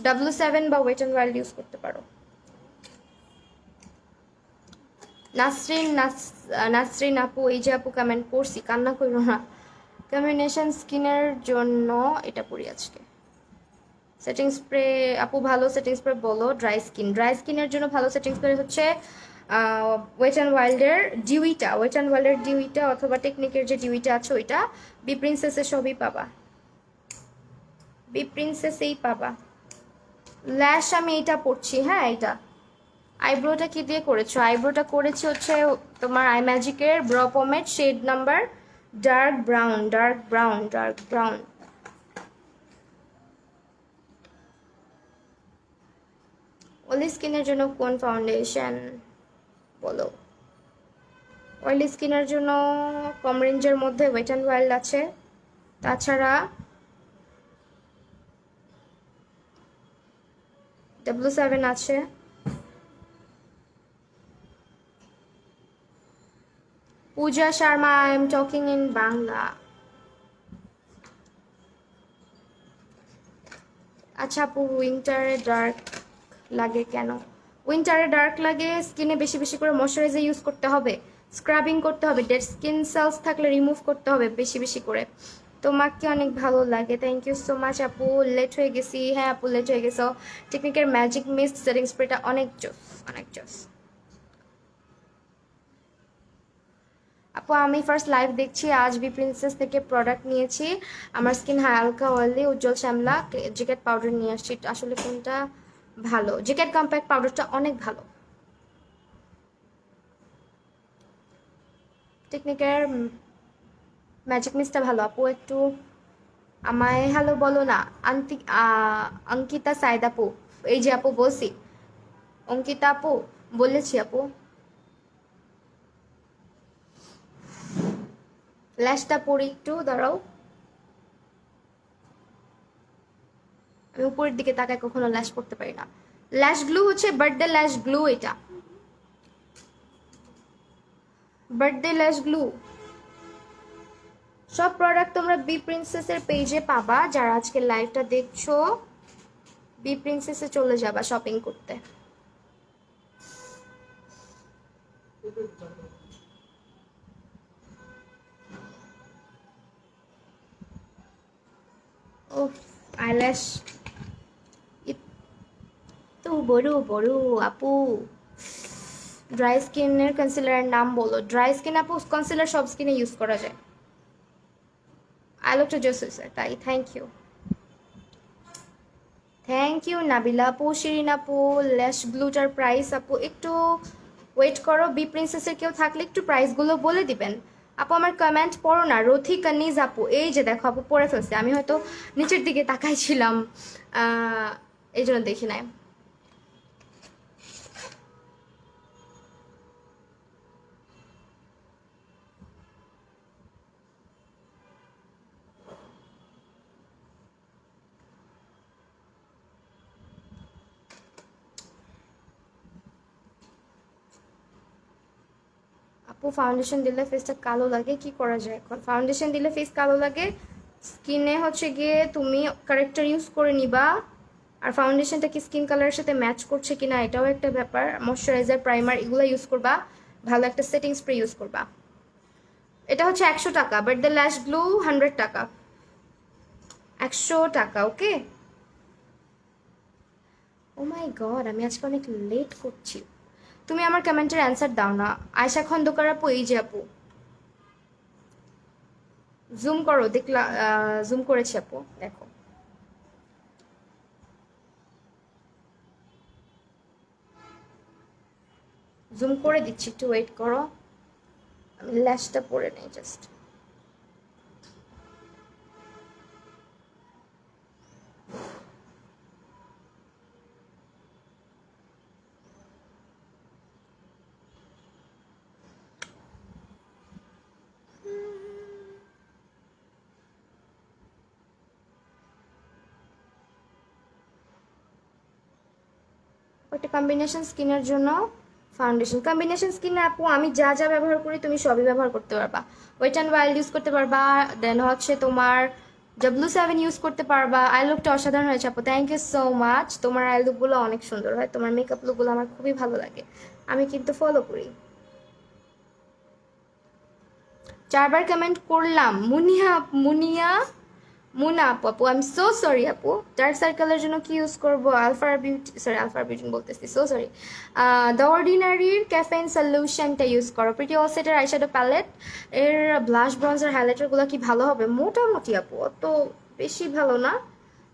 W7 বা ওয়েট অ্যান্ড ওয়াইল্ড ইউজ করতে পারো। নাসরিন আপু, এই যে আপু কমেন্ট পড়ছি, কান্না করো না। কম্বিনেশন স্কিনের জন্য এটা পড়ি আজকে। সেটিং স্প্রে আপু ভালো সেটিং স্প্রে বলো। ড্রাই স্কিনের জন্য ভালো সেটিং স্প্রে হচ্ছে ওয়েট অ্যান্ড ওয়াইল্ডের ডিউইটা, ওয়েট অ্যান্ড ওয়াইল্ডের ডিউইটা অথবা টেকনিকের যে ডিউইটা আছে ওইটা। বি প্রিন্সেসের সবই পাবা, বি প্রিন্সেসেই পাবা। ল্যাশ আমি এইটা পড়ছি, হ্যাঁ এইটা। আইব্রোটা কি দিয়ে করেছো? আইব্রোটা করেছি হচ্ছে তোমার আই ম্যাজিকের brow pomade shade number dark brown, dark brown, dark brown. Oily স্কিনের জন্য কোন ফাউন্ডেশন বলো? অয়েলি স্কিনের জন্য কম রেঞ্জের মধ্যে ওয়েট অ্যান্ড ওয়াইল্ড আছে, তাছাড়া W7 আছে। Puja Sharma, I am talking in Bangla. আচ্ছা আপু, উইন্টারে ডার্ক লাগে কেন? উইন্টারে ডার্ক লাগে স্কিনে বেশি বেশি করে ময়শ্চারাইজার ইউজ করতে হবে, স্ক্রাবিং করতে হবে, ডেড স্কিন সেলস থাকলে রিমুভ করতে হবে বেশি বেশি করে। তোমাকে অনেক ভালো লাগে, থ্যাংক ইউ সো মাচ আপু। লেট হয়ে গেছি, হ্যাঁ আপু লেট হয়ে গেছো। টেকনিকের ম্যাজিক মিস্ট সেটিং স্প্রেটা অনেক জোস, অনেক জোস। আপু আমি ফার্স্ট লাইভ দেখছি, আজ বি প্রিন্সেস থেকে প্রোডাক্ট নিয়েছি। আমার স্কিন হালকা অয়েলি, উজ্জ্বল শ্যামলা। জিকেট পাউডার নিয়ে আসছি, আসলে কোনটা ভালো? জিকেট কম্প্যাক্ট পাউডারটা অনেক ভালো। টেকনিকের ম্যাজিক মিস্টটা ভালো। আপু একটু আমায় হ্যালো বলো না। অঙ্কিতা সাইদ আপু, এই যে আপু বলছি, অঙ্কিতা আপু বলেছি আপু। ল্যাশটা পরি একটু, দাঁড়াও। আমি উপরের দিকে তাকায় কখনো ল্যাশ পড়তে পারি না। ল্যাশ গ্লু হচ্ছে বার্থডে ল্যাশ গ্লু, এটা বার্থডে ল্যাশ গ্লু। সব প্রোডাক্ট তোমরা বি প্রিন্সেসের পেজে পাবা। যারা আজকে লাইভটা দেখছো বি প্রিন্সেসে চলে যাবা শপিং করতে। ও আইল্যাশ তো বড় বড় আপু। ড্রাই স্কিনের কনসিলারের নাম বলো। ড্রাই স্কিন আপু কনসিলার সব স্কিনে ইউজ করা যায়। আই লুকটা জোস হয়েছে তাই, thank you, thank you Nabila আপু। শিরিন আপু ল্যাশ গ্লুটার প্রাইস আপু একটু ওয়েট করো। বি প্রিন্সেসের কেউ থাকলে একটু প্রাইসগুলো বলে দিবেন আপু। আমার কমেন্ট পড়ো না। রথি কানিজ আপু, এই যে দেখো আপু পড়ে ফেলছে, আমি হয়তো নিচের দিকে তাকাইছিলাম এই জন্য দেখি নাই। আপু ফাউন্ডেশন দিলে ফেসটা কালো লাগে, কি করা যায় এখন? ফাউন্ডেশন দিলে ফেস কালো লাগে, স্কিনে হচ্ছে গিয়ে তুমি কারেক্টার ইউজ করে নিবা, আর ফাউন্ডেশনটা কি স্কিন কালারের সাথে ম্যাচ করছে কিনা এটাও একটা ব্যাপার। ময়শ্চারাইজার, প্রাইমার এগুলো ইউজ করবা, ভালো একটা সেটিং স্প্রে ইউজ করবা। এটা হচ্ছে 100 টাকা, বাট দ্য ল্যাশ গ্লু 100 টাকা। 100 টাকা, ওকে। ও মাই গড, আমি আজকে অনেক লেট করছি। তুমি আমার কমেন্টের অ্যান্সার দাও না। আয়শা খন্দকার আপু, এই যে আপু, জুম করো, দেখলা? জুম করেছি আপু, দেখো। জুম করে দিচ্ছি, একটু ওয়েট করো, আমি ল্যাশটা পরে নেই জাস্ট। একটা কম্বিনেশন স্কিনের জন্য ফাউন্ডেশন, কম্বিনেশন স্কিনে আপু আমি যা যা ব্যবহার করি তুমি সবই ব্যবহার করতে পারবা। ওয়েট অ্যান্ড ওয়াইল্ড ইউজ করতে পারবা, দেন হচ্ছে তোমার W7 ইউজ করতে পারবা। আই লুকটা অসাধারণ হয়েছে আপু, থ্যাংক ইউ সো মাচ। তোমার আই লুকগুলো অনেক সুন্দর হয়, তোমার মেকআপ লুকগুলো আমার খুবই ভালো লাগে, আমি কিন্তু ফলো করি। 4বার কমেন্ট করলাম। মুনিয়া, মুনিয়া, মুনা আপু, আপু আই এম সো সরি আপু। ডার্ক সার্কেলের জন্য কি ইউজ করবো? Alpha beauty, sorry alpha beauty বলতেছি, সো সরি। দ্য অর্ডিনারির ক্যাফেইন সলিউশনটা ইউজ করো। প্রিটি অল সেটের আইশ্যাডো প্যালেট এর ব্লাশ, ব্রঞ্জার, হাইলাইটারগুলো কি ভালো হবে? মোটামুটি আপু, অত বেশি ভালো না।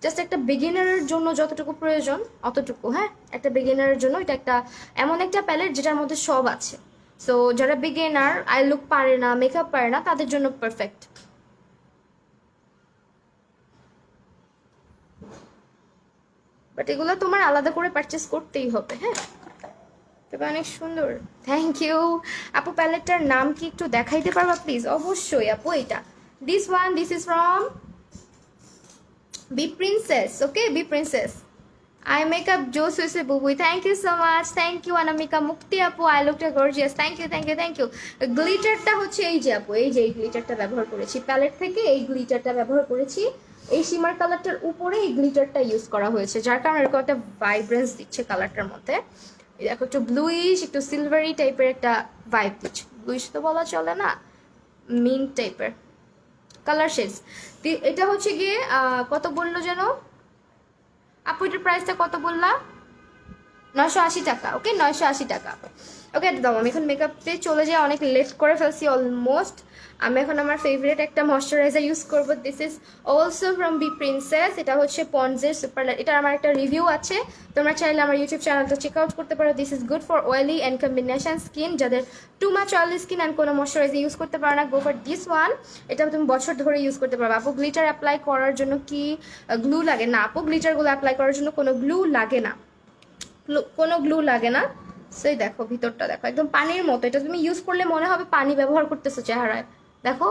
জাস্ট একটা বিগিনারের জন্য যতটুকু প্রয়োজন অতটুকু, হ্যাঁ। একটা বিগিনারের জন্য এটা একটা এমন একটা প্যালেট যেটার মধ্যে সব আছে। সো যারা বিগিনার, আই লুক পারে না, মেকআপ পারে না, তাদের জন্য পারফেক্ট। বাট এগুলো তোমার আলাদা করে পারচেস করতেই হবে, হ্যাঁ। তবে অনেক সুন্দর, থ্যাংক ইউ আপু। প্যালেটটার নাম কি একটু দেখাইতে পারবা প্লিজ? অবশ্যই আপু, এটা this one, this is from B princess, okay, B princess. Eye makeup জোস হয়েছে Bubui, thank you so much, thank you Anamika. Mukti আপু, আই লুকটা gorgeous, thank you, thank you, thank you. গ্লিটারটা হচ্ছে এই যে আপু, এই যে এই গ্লিটারটা ব্যবহার করেছি প্যালেট থেকে, এই গ্লিটারটা ব্যবহার করেছি। এই শিমার কালারটার উপরে এই গ্লিটারটা ইউজ করা হয়েছে, যার কারণে এরকম একটা ভাইব্রেন্স দিচ্ছে কালারটার মধ্যে। এই দেখো, একটু ব্লুইশ, একটু সিলভারি টাইপের একটা ভাইব দিচ্ছে। ব্লুইশ তো বলা চলে না, মিন্ট টাইপের কালার শেডস। এটা হচ্ছে গিয়ে কত বললো যেন আপু, এটার প্রাইসটা কত বললা? 980 টাকা, ওকে, 980 টাকা। ওকে, একদম। আমি এখন মেকআপে চলে যাই, অনেক লেট করে ফেলছি অলমোস্ট। আমি এখন আমার ফেভারিট একটা ময়শ্চারাইজার ইউজ করব। This is also from B Princess. এটা হচ্ছে পন্ডসের সুপার লাইট। এটা আমার একটা রিভিউ আছে, তোমরা চাইলে আমার ইউটিউব চ্যানেলটা চেক আউট করতে পারো। This is good for oily and combination skin, যাদের too much oily skin and কোনো ময়শ্চারাইজার ইউজ করতে পারো না, গো ফর দিস ওয়ান। এটা তুমি বছর ধরে ইউজ করতে পারো। আপু গ্লিটার অ্যাপ্লাই করার জন্য কি গ্লু লাগে? না আপু, গ্লিটারগুলো অ্যাপ্লাই করার জন্য কোনো গ্লু লাগে না, কোনো গ্লু লাগে না। সেই দেখো, ভিতরটা দেখো, একদম পানির মতো। এটা তুমি ইউজ করলে মনে হবে পানি ব্যবহার করতেছো চেহারায়। দেখো,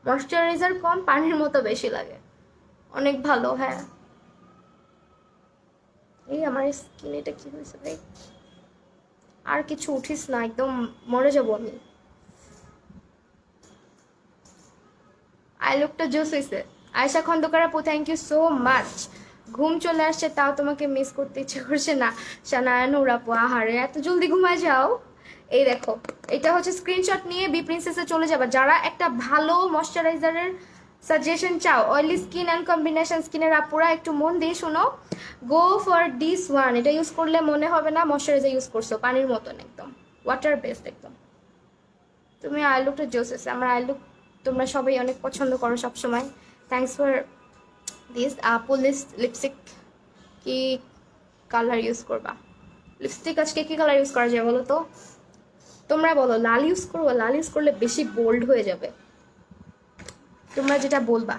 ময়শ্চারাইজার কম, পানির মতো বেশি লাগে, অনেক ভালো, হ্যাঁ। এই আমার স্কিন, এটা কি হয়েছে ভাই? আর কিছু উঠিস না, একদম মরে যাবো আমি। আই লুকটা জোস হয়েছে। আয়শা খন্দকার আপু, থ্যাংক ইউ সো মাচ। ঘুম চলে আসছে, তাও তোমাকে মিস করতে ইচ্ছে করছে না। শানায়ানুর আপু, আহারে এত জলদি ঘুমায় যাও। এই দেখো, এটা হচ্ছে স্ক্রিনশট নিয়ে বি প্রিন্সেসে চলে যাবা। যারা একটা ভালো ময়শ্চারাইজারের সাজেশন চাও, অয়েলি স্কিন অ্যান্ড কম্বিনেশন স্কিনের আপুরা, একটু মন দিয়ে শোনো। গো ফর দিস ওয়ান। এটা ইউজ করলে মনে হবে না ময়শ্চারাইজার ইউজ করছো, পানির মতন, একদম ওয়াটার বেসড একদম। তুমি আই লুকটা জোস আছে। আমার আই লুক তোমরা সবাই অনেক পছন্দ করো সবসময়, থ্যাংকস ফর দিস। আপু লিপস্টিক কি কালার ইউজ করবা? লিপস্টিক আজকে কি কালার ইউজ করা যায় বলো তো? তোমরা বলো, লাল ইউজ করবো? লাল ইউজ করলে বেশি বোল্ড হয়ে যাবে, তোমরা যেটা বলবা।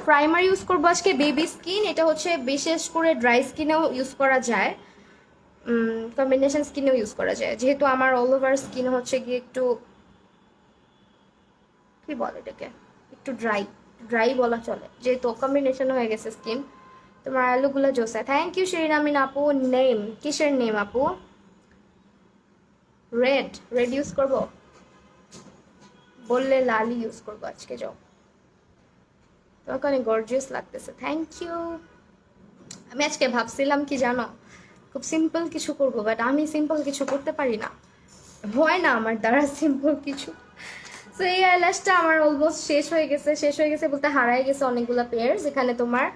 প্রাইমার ইউজ করবো আজকে বেবি স্কিন। এটা হচ্ছে বিশেষ করে ড্রাই স্কিনেও ইউজ করা যায়, কম্বিনেশন স্কিনেও ইউজ করা যায়। যেহেতু আমার অল ওভার স্কিন হচ্ছে গিয়ে একটু, কি বলে এটাকে, একটু ড্রাই, ড্রাই বলা চলে, যেহেতু কম্বিনেশন হয়ে গেছে স্কিন। তোমার আলুগুলো জোসা, থ্যাংক ইউ শিরিন আমিন আপু। নেম কিসের নেম আপু? রেড রেড ইউজ করব, বললে লালই ইউজ করবো আজকে। যাও, তোমাকে অনেক গর্জিয়াস লাগতেছে, থ্যাংক ইউ। আমি আজকে ভাবছিলাম কি জানো, খুব সিম্পল কিছু করব, বাট আমি সিম্পল কিছু করতে পারি না, হয় না আমার দ্বারা সিম্পল কিছু। সো এই আইল্যাশটা আমার অলমোস্ট শেষ হয়ে গেছে, শেষ হয়ে গেছে বলতে হারাই গেছে অনেকগুলো পেয়ার। এখানে তোমার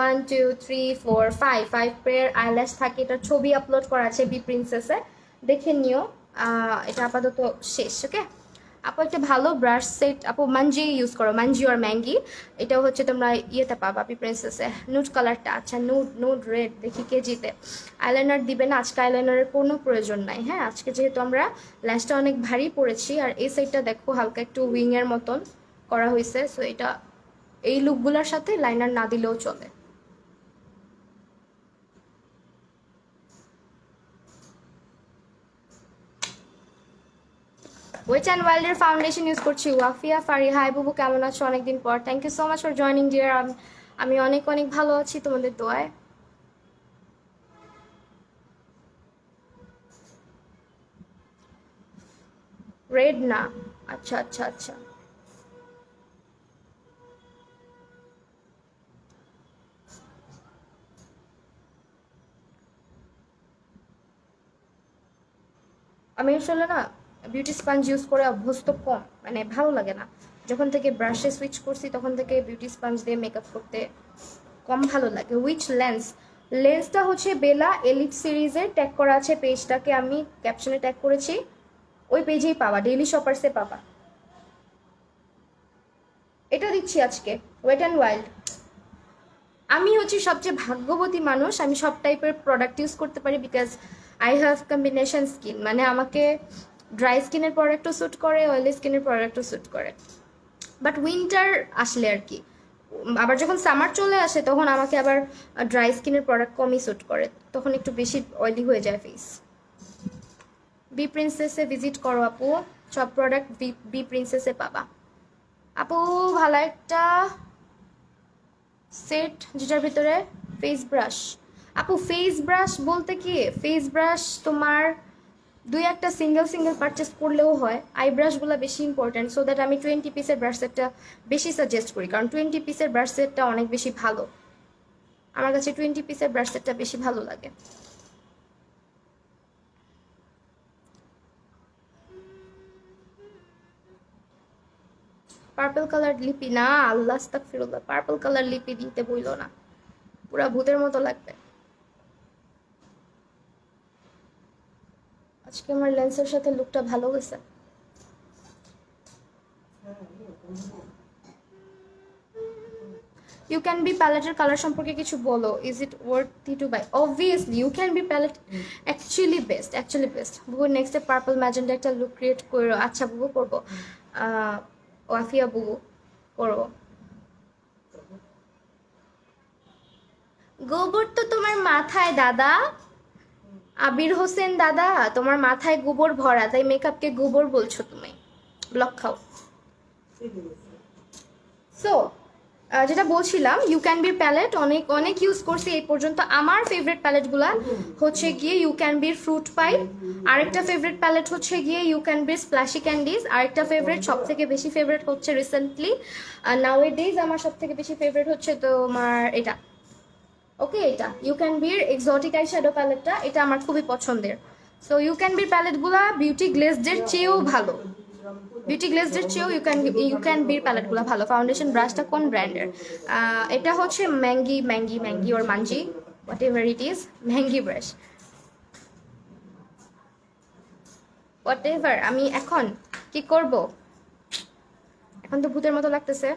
1 2 3 4 5 পেয়ার আইল্যাশ থাকে। এটার ছবি আপলোড করা আছে বি প্রিন্সেসে, দেখে নিও। এটা আপাতত শেষ। ওকে আপু, একটা ভালো ব্রাশ সেট আপু মানজি ইউজ করো, মানজি আর ম্যাঙ্গি। এটাও হচ্ছে তোমরা ইয়েতে পাবা বি প্রিন্সেসে, নুড কালারটা। আচ্ছা নুড নুড রেড, দেখি কে জিতে। আইলাইনার দিবে না আজকে, আইলাইনারের কোনো প্রয়োজন নাই। হ্যাঁ আজকে যেহেতু আমরা ল্যাশটা অনেক ভারী পড়েছি, আর এই সাইডটা দেখো হালকা একটু উইংয়ের মতন করা হয়েছে, সো এটা এই লুকগুলোর সাথে লাইনার না দিলেও চলে। ওয়েট অ্যান্ড ওয়াইল্ডের ফাউন্ডেশন ইউজ করছি। ওয়াফিয়া ফারি, হাই বুবু, কেমন আছো অনেকদিন পর? Thank you so much for joining dear. আমি অনেক অনেক ভালো আছি তোমাদের দোয়ায়। রেড না, আচ্ছা আচ্ছা আচ্ছা। আমি আসলে না বিউটি স্পঞ্জ ইউজ করে অভ্যস্ত কম, মানে ভালো লাগে না। যখন থেকে ব্রাশে সুইচ করছি তখন থেকে বিউটি স্পঞ্জ দিয়ে মেকআপ করতে কম ভালো লাগে। Which lens? লেন্সটা হচ্ছে বেলা এলিট সিরিজের, ট্যাগ করা আছে পেজটাকে, আমি ক্যাপশনে ট্যাগ করেছি, ওই পেজেই পাবা, ডেইলি শপার্সে পাবা। এটা দিচ্ছি আজকে, ওয়েট অ্যান্ড ওয়াইল্ড। আমি হচ্ছে সবচেয়ে ভাগ্যবতী মানুষ, আমি সব টাইপের প্রোডাক্ট ইউজ করতে পারি, because I have combination skin. মানে আমাকে ড্রাই স্কিনের প্রোডাক্টও স্যুট করে, অয়েলি স্কিনের প্রোডাক্টও স্যুট করে। বাট উইন্টার আসলে আর কি, আবার যখন সামার চলে আসে তখন আমাকে আবার ড্রাই স্কিনের প্রোডাক্ট কমই স্যুট করে, তখন একটু বেশি অয়েলি হয়ে যায় ফেস। বি প্রিন্সেসে ভিজিট করো আপু, সব প্রোডাক্ট বি প্রিন্সেসে পাবা। আপু ভালো একটা সেট যেটার ভিতরে ফেস ব্রাশ। আপু ফেস ব্রাশ বলতে কি, ফেস ব্রাশ তোমার দুই একটা সিঙ্গেল সিঙ্গেল পারচেস করলেও হয়, আই ব্রাশগুলো বেশি ইম্পর্ট্যান্ট। সো দ্যাট আমি 20 পিসের ব্রাশ সেটটা বেশি সাজেস্ট করি, কারণ 20 পিসের ব্রাশ সেটটা অনেক বেশি ভালো। আমার কাছে 20 পিসের ব্রাশ সেটটা বেশি ভালো লাগে। পার্পল কালার লিপি না, আল্লাহ আস্তাগফিরুল্লাহ, পার্পল কালার লিপি দিতে বইলো না, পুরা ভূতের মতো লাগবে। আজকে আমার লেন্সের সাথে লুকটা ভালো গেছে। ইউ ক্যান বি প্যালেটের কালার সম্পর্কে কিছু বলো, is it worthy to buy? Obviously you can be palette actually best, actually best. বুবু নেক্সটে পার্পল ম্যাজেন্টা একটা লুক ক্রিয়েট করো। আচ্ছা বুবু করবো, ওয়াফিয়া বুবু করবো। গোবর তো তোমার মাথায় দাদা, আবির হোসেন দাদা, তোমার মাথায় গোবর ভরা, তাই মেকআপকে গোবর বলছো তুমি। ব্লক খাও। সো যেটা বলছিলাম, ইউ ক্যান বি প্যালেট অনেক অনেক ইউজ করছি এই পর্যন্ত। আমার ফেভারিট প্যালেটগুলো হচ্ছে গিয়ে ইউ ক্যান বির ফ্রুট পাই, আরেকটা ফেভারিট প্যালেট হচ্ছে গিয়ে ইউ ক্যান বির স্প্ল্যাশি ক্যান্ডিজ, আরেকটা ফেভারিট সব থেকে বেশি ফেভারিট হচ্ছে রিসেন্টলি নাও এ ডেজ আমার সব থেকে বেশি ফেভারিট হচ্ছে তোমার এটা। ওকে এটা ইউ ক্যান বির এক্সোটিক আই শ্যাডো প্যালেটটা, এটা আমার খুবই পছন্দের। সো ইউ ক্যান বির প্যালেটগুলো বিউটি গ্লেজডের চেয়েও ভালো, বিউটি গ্লেজডের চেয়েও ইউ ক্যান বির প্যালেটগুলো ভালো। ফাউন্ডেশন ব্রাশটা কোন ব্র্যান্ডের? এটা হচ্ছে ম্যাঙ্গি ম্যাঙ্গি ম্যাঙ্গি ওর মানজি, হোয়াট এভার ইট ইজ, ম্যাঙ্গি ব্রাশ হোয়াট এভার। আমি এখন কি করব, এখন তো ভূতের মতো লাগতেছে,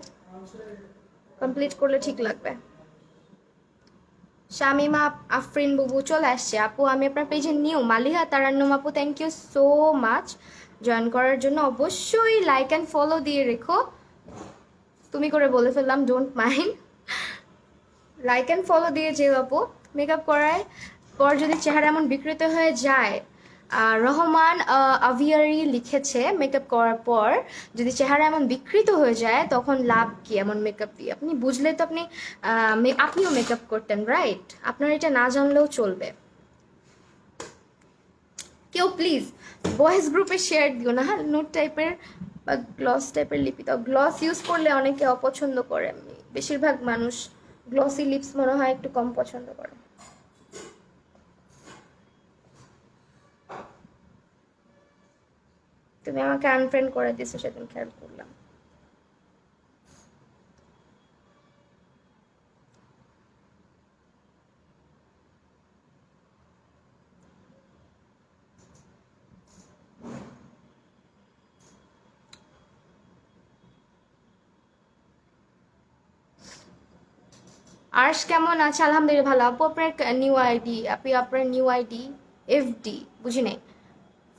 কমপ্লিট করলে ঠিক লাগবে। শামিমা আফরিন বুবু চলে আসছে। আপু আমি আপনার পেজে নিউ। মালিহা তারান্নুম আপু thank you so much join করার জন্য। অবশ্যই লাইক অ্যান্ড ফলো দিয়ে রেখো। তুমি করে বলে ফেললাম, don't mind. Like and follow দিয়ে যে আপু, মেকআপ করার পর যদি চেহারা এমন বিকৃত হয়ে যায়, রহমান আভিয়ারি লিখেছে মেকআপ করার পর যদি চেহারা এমন বিকৃত হয়ে যায় তখন লাভ কি এমন মেকআপ দিয়ে? আপনি বুঝলে তো আপনিও মেকআপ করতেন, রাইট? আপনার এটা না জানলেও চলবে। কেউ প্লিজ বয়েজ গ্রুপে শেয়ার দিও না, হ্যাঁ। নোট টাইপের বা গ্লস টাইপের লিপি দাও। গ্লস ইউজ করলে অনেকে অপছন্দ করে, বেশিরভাগ মানুষ গ্লসি লিপস মনে হয় একটু কম পছন্দ করে। তুমি আমাকে আনফ্রেন্ড করে দিছো সেদিন, খেয়াল করলাম। আর্শ কেমন আছে? আলহামদুলিল্লাহ ভালো। আপু আপনার নিউ আইডি, আপনার নিউ আইডি এফডি বুঝি নাই।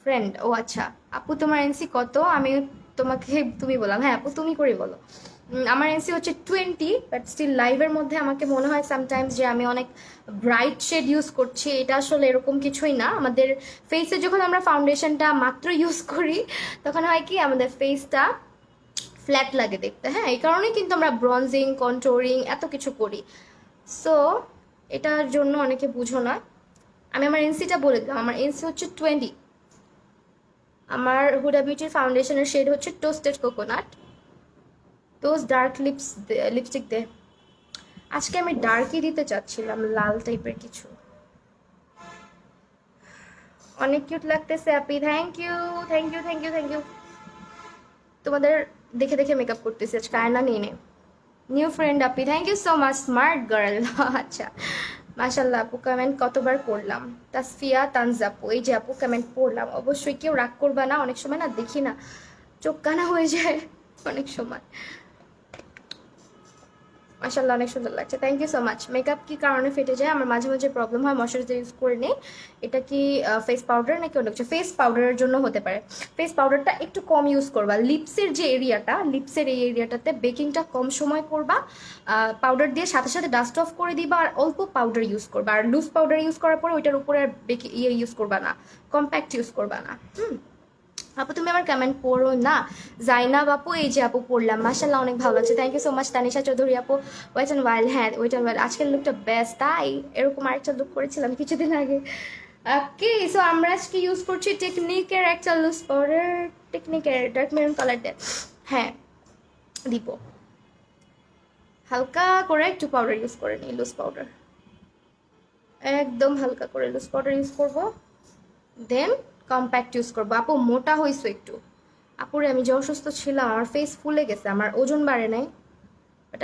ফ্রেন্ড, ও আচ্ছা। আপু তোমার এনসি কত? আমি তোমাকে তুমি বললাম, হ্যাঁ আপু তুমি করে বলো। আমার এনসি হচ্ছে 20, বাট স্টিল লাইভের মধ্যে আমাকে মনে হয় সামটাইমস যে আমি অনেক ব্রাইট শেড ইউজ করছি। এটা আসলে এরকম কিছুই না। আমাদের ফেসে যখন আমরা ফাউন্ডেশনটা মাত্র ইউজ করি তখন হয় কি আমাদের ফেসটা ফ্ল্যাট লাগে দেখতে, হ্যাঁ। এই কারণেই কিন্তু আমরা ব্রঞ্জিং, কন্ট্রোরিং এত কিছু করি। সো এটার জন্য অনেকে বুঝো না। আমি আমার এনসিটা বলে দিলাম, আমার এনসি হচ্ছে 20। আমার হুডা বিউটির ফাউন্ডেশনের শেড হচ্ছে toasted coconut. Toast dark lipstick দে। আজকে আমি ডার্কই দিতে চাচ্ছিলাম, লাল টাইপের কিছু। অনেক কিউট লাগতেছে আপি, thank you thank you thank you thank you. তোমাদের দেখে দেখে মেকআপ করতেছি আজকে, আয়না নিয়ে নে। নিউ ফ্রেন্ড আপি, thank you so much, smart girl. আচ্ছা মাশাল্লাহ আপু, কমেন্ট কতবার করলাম। তাসফিয়া তানজাপু, এই যে আপু কমেন্ট পড়লাম। অবশ্যই কেউ রাগ করবা না, অনেক সময় না দেখি না চোখ কানা হয়ে যায় অনেক সময়। মাশাল্লাহ অনেক সুন্দর লাগছে, thank you so much. Makeup কি কারণে ফেটে যায়? আমার মাঝে মাঝে প্রবলেম হয়, ময়শ্চারাইজার ইউজ করে নেই। এটা কি ফেস পাউডার নাকি অন্য কিছু? ফেস পাউডারের জন্য হতে পারে। ফেস পাউডারটা একটু কম ইউজ করবা। লিপসের যে এরিয়াটা, লিপসের এই এরিয়াটাতে বেকিংটা কম সময় করবা। পাউডার দিয়ে সাথে সাথে ডাস্ট অফ করে দিবা, আর অল্প পাউডার ইউজ করবা। আর লুজ পাউডার ইউজ করার পরে ওইটার উপরে আর ইউজ করবা না, কম্প্যাক্ট ইউজ করবা না। আপু তুমি আমার কমেন্ট পড়ো না। জাইনাব আপু, এই যে আপু পড়লাম, মাশাল্লাহ অনেক ভালো লাগছে, thank you so much. Tanisha Chowdhury আপু, ওয়েট অ্যান্ড ওয়াইল্ড, হ্যাঁ ওয়েট অ্যান্ড ওয়াইল্ড আজকের লুকটা বেস্ট। তাই এরকম আরেকটা লুক করেছিলাম কিছুদিন আগে। ওকে, সো আমরা আজকে ইউজ করছি টেকনিকের একটা লুজ পাউডার। টেকনিকের ডার্ক মেরুন কালার দেয়, হ্যাঁ দিব। হালকা করে একটু পাউডার ইউজ করে নিই, লুজ পাউডার, একদম হালকা করে লুজ পাউডার ইউজ করবো। দেন কম্প্যাক্ট ইউজ করবো। আপু মোটা হয়েছে একটু। আপুরে আমি যে অসুস্থ ছিলাম, আমার ফেস ফুলে গেছে, আমার ওজন বাড়ে নাই, বাট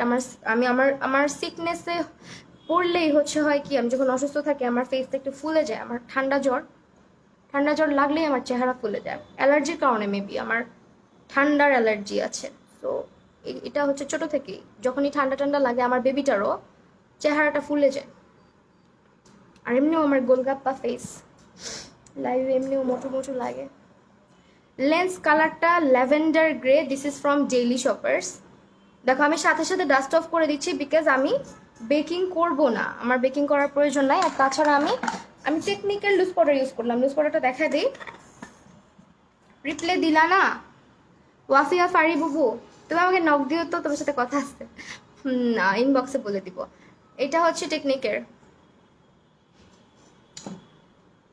আমার সিকনেসে পড়লেই হচ্ছে হয় কি, আমি যখন অসুস্থ থাকি আমার ফেসটা একটু ফুলে যায়। আমার ঠান্ডা জ্বর লাগলেই আমার চেহারা ফুলে যায়, অ্যালার্জির কারণে মেবি আমার ঠান্ডার অ্যালার্জি আছে। তো এটা হচ্ছে ছোট থেকেই, যখনই ঠান্ডা ঠান্ডা লাগে আমার বেবিটারও চেহারাটা ফুলে যায়। আর এমনিও আমার গোলগাপ্পা ফেস, লাইভ এমনিও মোটু মোটু লাগে। লেন্স কালারটা lavender grey, this is from Daily shoppers. দেখো আমি সাথে সাথে ডাস্ট অফ করে দিচ্ছি, বিকজ আমি বেকিং করব না, আমার বেকিং করার প্রয়োজন নাই। আর তাছাড়া আমি টেকনিক্যাল লুজ পাউডার ইউজ করলাম। লুজ পাউডারটা দেখা দিই, রিপ্লে দিলা না ওয়াফিয়া ফারি বুবু, তুমি আমাকে নক দিও তো, তোমার সাথে কথা আসছে। না ইনবক্সে বলে দিব। এটা হচ্ছে টেকনিকের।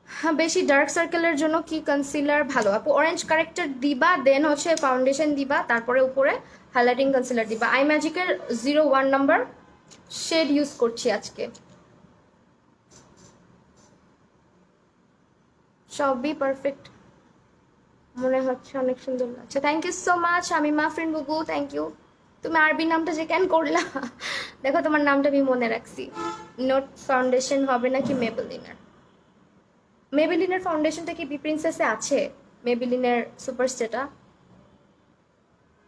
হ্যাঁ, বেশি ডার্ক সার্কেলের জন্য কি কনসিলার ভালো? আপু অরেঞ্জ কারেক্টার দিবা, দেন হচ্ছে ফাউন্ডেশন দিবা, তারপরে উপরে হাইলাইটিং কনসিলার দিবা। আই ম্যাজিকের 01 নাম্বার শেড ইউজ করছি আজকে। সবই পারফেক্ট মনে হচ্ছে, অনেক সুন্দর লাগছে, থ্যাংক ইউ সো মাচ। আমি মাফরিন বুবু, থ্যাংক ইউ। তুমি আরবি নামটা যে কেন করলা? দেখো তোমার নামটা আমি মনে রাখছি। নোট ফাউন্ডেশন হবে নাকি মেবেলিনার? মেবেলিনের ফাউন্ডেশনটা কি বি প্রিন্সেসে আছে? মেবেলিনের সুপারস্টেটা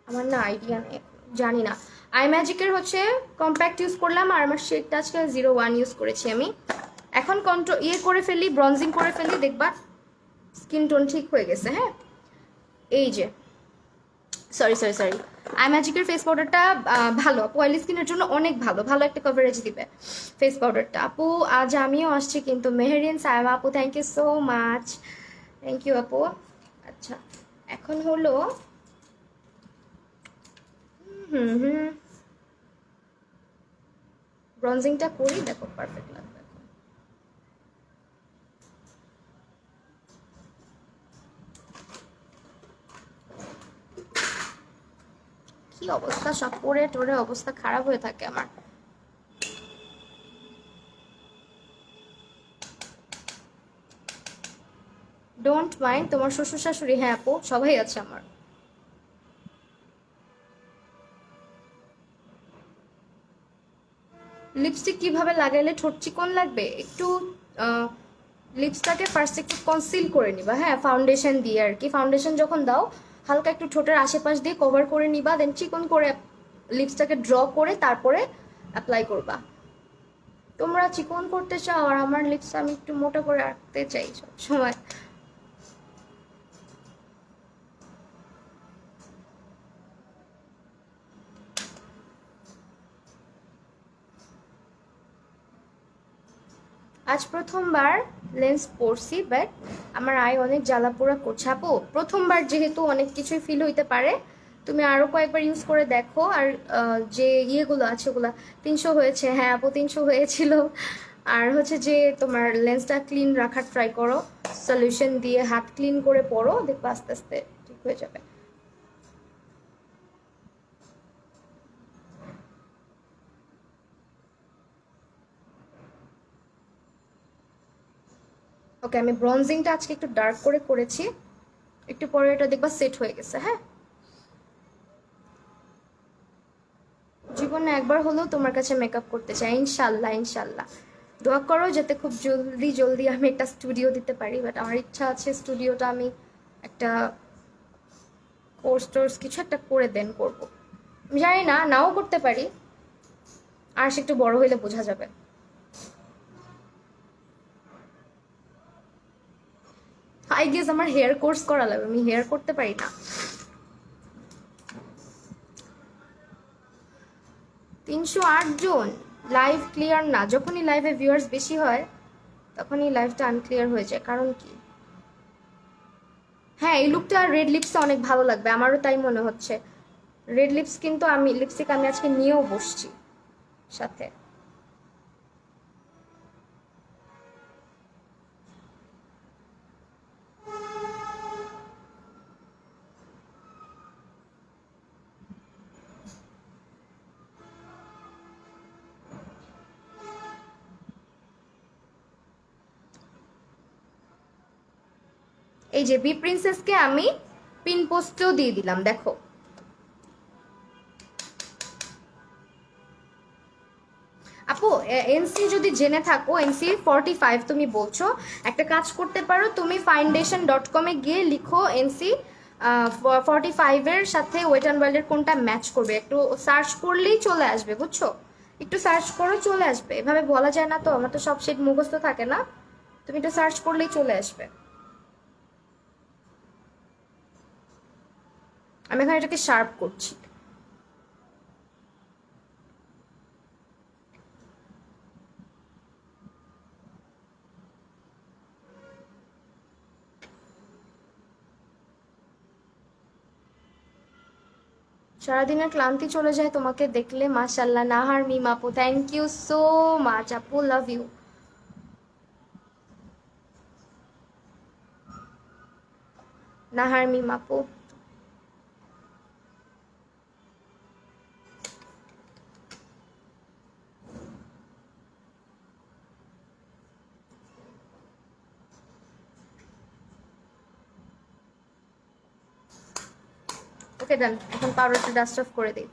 আমার না আইডিয়া নেই, জানি না। আই ম্যাজিকের হচ্ছে কম্প্যাক্ট ইউজ করলাম, আর আমার শেডটা আজকে 01 ইউজ করেছি আমি। এখন করে ফেলি, ব্রঞ্জিং করে ফেলি, দেখবা স্কিন টোন ঠিক হয়ে গেছে, হ্যাঁ। এই যে সরি সরি সরি, আই ম্যাজিকের ফেস পাউডারটা ভালো আপু, অয়েলি স্কিনের জন্য অনেক ভালো, ভালো একটা কভারেজ দিবে ফেস পাউডারটা। আপু আজ আমিও আসছি কিন্তু। মেহেরিন সায়মা আপু, thank you so much, thank you আপু। আচ্ছা এখন হলো ব্রঞ্জিংটা করি, দেখো পারফেক্ট লাগবে। অবস্থা, সব পরে টোরে অবস্থা খারাপ হয়ে থাকে আমার। Don't mind. তোমার শ্বশুর শাশুড়ি? হ্যাঁ আপু, সবাই আছে আমার। লিপস্টিক কিভাবে লাগাইলে ঠোঁট চিকন লাগবে? একটু লিপসটাকে ফার্স্ট একটু কনসিল করে নিবা, হ্যাঁ, ফাউন্ডেশন দিয়ে আর কি। ফাউন্ডেশন যখন দাও হালকা একটু ঠোঁটের আশেপাশ দিয়ে কভার করে নিবা, দেন চিকন করে লিপসটাকে ড্র করে তারপরে অ্যাপ্লাই করবা। তোমরা চিকন করতে চাও আর আমার লিপস আমি একটু মোটা করে রাখতে চাই সব সময়। আজ প্রথমবার লেন্স পরছি, বাট আমার আই অনেক জ্বালা পোড়া করছে। আপু প্রথমবার যেহেতু অনেক কিছুই ফিল হইতে পারে, তুমি আরো কয়েকবার ইউজ করে দেখো। আর যে ইয়েগুলো আছে ওগুলা 300 হয়েছে, হ্যাঁ আপু 300 হয়েছিল। আর হচ্ছে যে তোমার লেন্সটা ক্লিন রাখার ট্রাই করো, সলিউশন দিয়ে হাত ক্লিন করে পরো, দেখবো আস্তে আস্তে ঠিক হয়ে যাবে। ওকে, আমি ব্রনজিংটা আজকে একটু ডার্ক করে করেছি, একটু পরে এটা দেখবা সেট হয়ে গেছে। হ্যাঁ, জীবনে একবার হলেও তোমার কাছে মেকআপ করতে চাই, ইনশাল্লাহ ইনশাল্লাহ। দোয়া করো যাতে খুব জলদি জলদি আমি একটা স্টুডিও দিতে পারি। বাট আমার ইচ্ছা আছে স্টুডিওটা আমি একটা কোর্স টোর্স কিছু একটা করে দেন করবো। আমি জানি না, নাও করতে পারি, আর সে একটু বড় হইলে বোঝা যাবে। আই গেস আমার হেয়ার কোর্স করা লাগবে, আমি হেয়ার করতে পারি না। 308 জন লাইভ ক্লিয়ার না। যখনই লাইভে ভিউয়ার্স বেশি হয় তখনই লাইভটা আনক্লিয়ার হয়ে যায়, কারণ কি? হ্যাঁ, এই লুকটা রেড লিপসে অনেক ভালো লাগবে, আমারও তাই মনে হচ্ছে। রেড লিপস কিন্তু আমি লিপস্টিক আমি আজকে নিয়েও বসছি সাথে। এই যে বি প্রিন্সেসকে আমি পিন পোস্টেও দিয়ে দিলাম, দেখো। আপু এনসি যদি জেনে থাকো, এনসি 45 তুমি বলছো, একটা কাজ করতে পারো, তুমি foundation.com-এ গিয়ে লিখো এনসি 45-এর সাথে ওয়েট অ্যান্ড ওয়াইল্ডের কোনটা ম্যাচ করবে, একটু সার্চ করলেই চলে আসবে, বুঝছো? একটু সার্চ করো, চলে আসবে। এভাবে বলা যায় না তো, আমার তো সব শেড মুখস্থ থাকে না, তুমি একটু সার্চ করলেই চলে আসবে। আমি এখানে এটাকে শার্প করছি। সারাদিনের ক্লান্তি চলে যায় তোমাকে দেখলে, মাশাল্লাহ। নাহার মিম আপু, থ্যাংক ইউ সো মাচ আপু, লাভ ইউ। নাহার মিম আপু, ওকে ডান। এখন পাউডারটা ডাস্ট অফ করে দিই।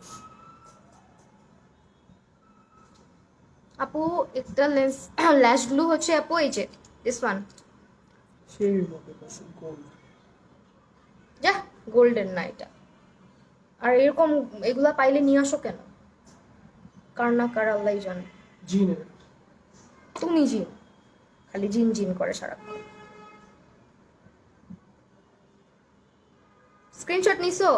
আপু একটা লেন্স ল্যাশ গ্লু হচ্ছে আপু, এই যে দিস ওয়ান। যা, গোল্ডেন না এটা। আর এরকম এগুলা পাইলে নিয়ে আসো কেন? কার না কার আল্লাহ জানে। জিনের। তুমি জিন, খালি জিন জিন করে সারাক্ষণ। স্ক্রিনশট নিছো?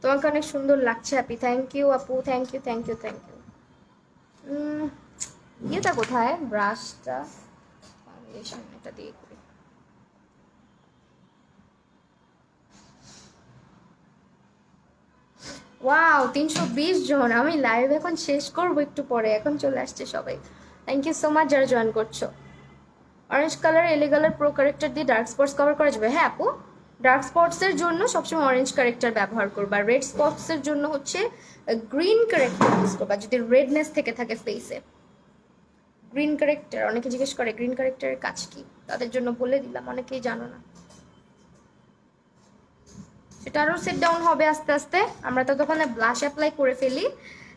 তোমাকে অনেক সুন্দর লাগছে হ্যাপি, থ্যাংক ইউ আপু, thank you thank you thank you. ইয়েটা কোথায়, ব্রাশটা? ফাউন্ডেশন এটা দিয়ে করি। ওয়াও 320 জন। আমি লাইভ এখন শেষ করবো একটু পরে, এখন চলে আসছে সবাই। থ্যাংক ইউ সো মাচ যারা জয়েন করছো। অরেঞ্জ কালার, এলে কালার, প্রো কারেক্টার দিয়ে ডার্ক স্পটস কভার করা যাবে। হ্যাঁ আপু, ডার্ক স্পটসের জন্য সবসময় অরেঞ্জ কারেক্টার ব্যবহার করবা, রেড স্পটসের জন্য হচ্ছে গ্রিন কারেক্টার ইউজ করবা যদি রেডনেস থেকে থাকে ফেসে। গ্রিন কারেক্টার অনেকে জিজ্ঞেস করে গ্রিন কারেক্টারের কাজ কি, তাদের জন্য বলে দিলাম, অনেকেই জানো না। সেটা আরও সেট ডাউন হবে আস্তে আস্তে, আমরা তো তখন ব্লাশ অ্যাপ্লাই করে ফেলি।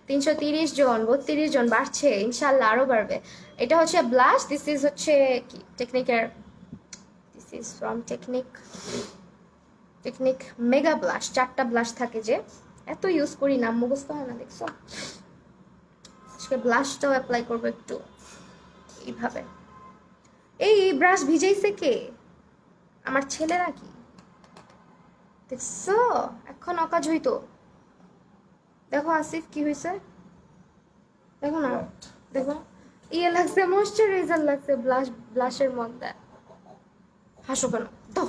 330 জন 32 জন বাড়ছে, ইনশাল্লাহ আরও বাড়বে। এটা হচ্ছে ব্লাশ, দিস ইজ হচ্ছে কি টেকনিকের, this is from technic mega blush. 4টা ব্লাশ থাকে যে, এত ইউজ করি নাম মুখস্থ হয় না দেখছো। আজকে ব্লাশটাও অ্যাপ্লাই করবো একটু এইভাবে। এই ব্রাশ ভিজাইছে কে? আমার ছেলে নাকি? দেখছো এখন অকাজ হইতো। দেখো আসিফ কি হয়েছে, দেখো না, দেখো ইয়ে লাগছে, ময়শ্চারাইজার লাগছে ব্লাশের মধ্যে। হাসো কেন তো?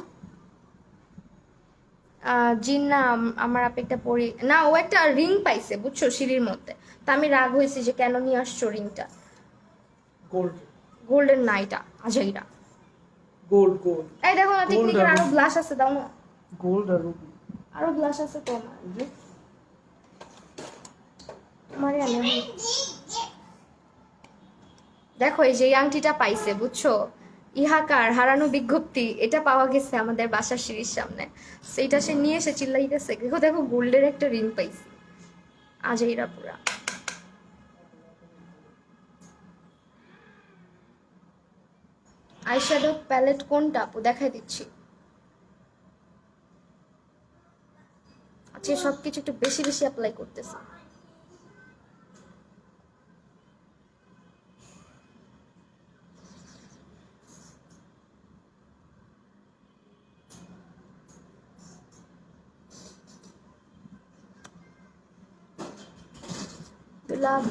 জিন না, আমার আপেকটা পরি না, ও একটা রিং পাইছে বুঝছো সিঁড়ির মধ্যে, তা আমি রাগ হয়েছি যে কেন নিয়ে আসছো রিংটা। গোল্ডেন না, এটা আজাইরা গোল্ড। এই দেখো না, টেকনিকের আরো ব্লাশ আছে, দাও না। গোল্ড আর রুবি, আরো ব্লাশ আছে তো আমার আমি দেখো এই যে আংটিটা পাইছে বুঝছো, ইহাকার হারানো বিজ্ঞপ্তি, এটা পাওয়া গেছে আমাদের বাসার সিঁড়ির সামনে। সেইটা সে নিয়ে এসে চিল্লাইতেছে, দেখো দেখো গোল্ডের একটা রিং পাইছি। আজাইরা পুরা। আইশ্যাডো প্যালেট কোনটা আপু, দেখাই দিচ্ছি। আচ্ছা সবকিছু একটু বেশি বেশি অ্যাপ্লাই করতেছে।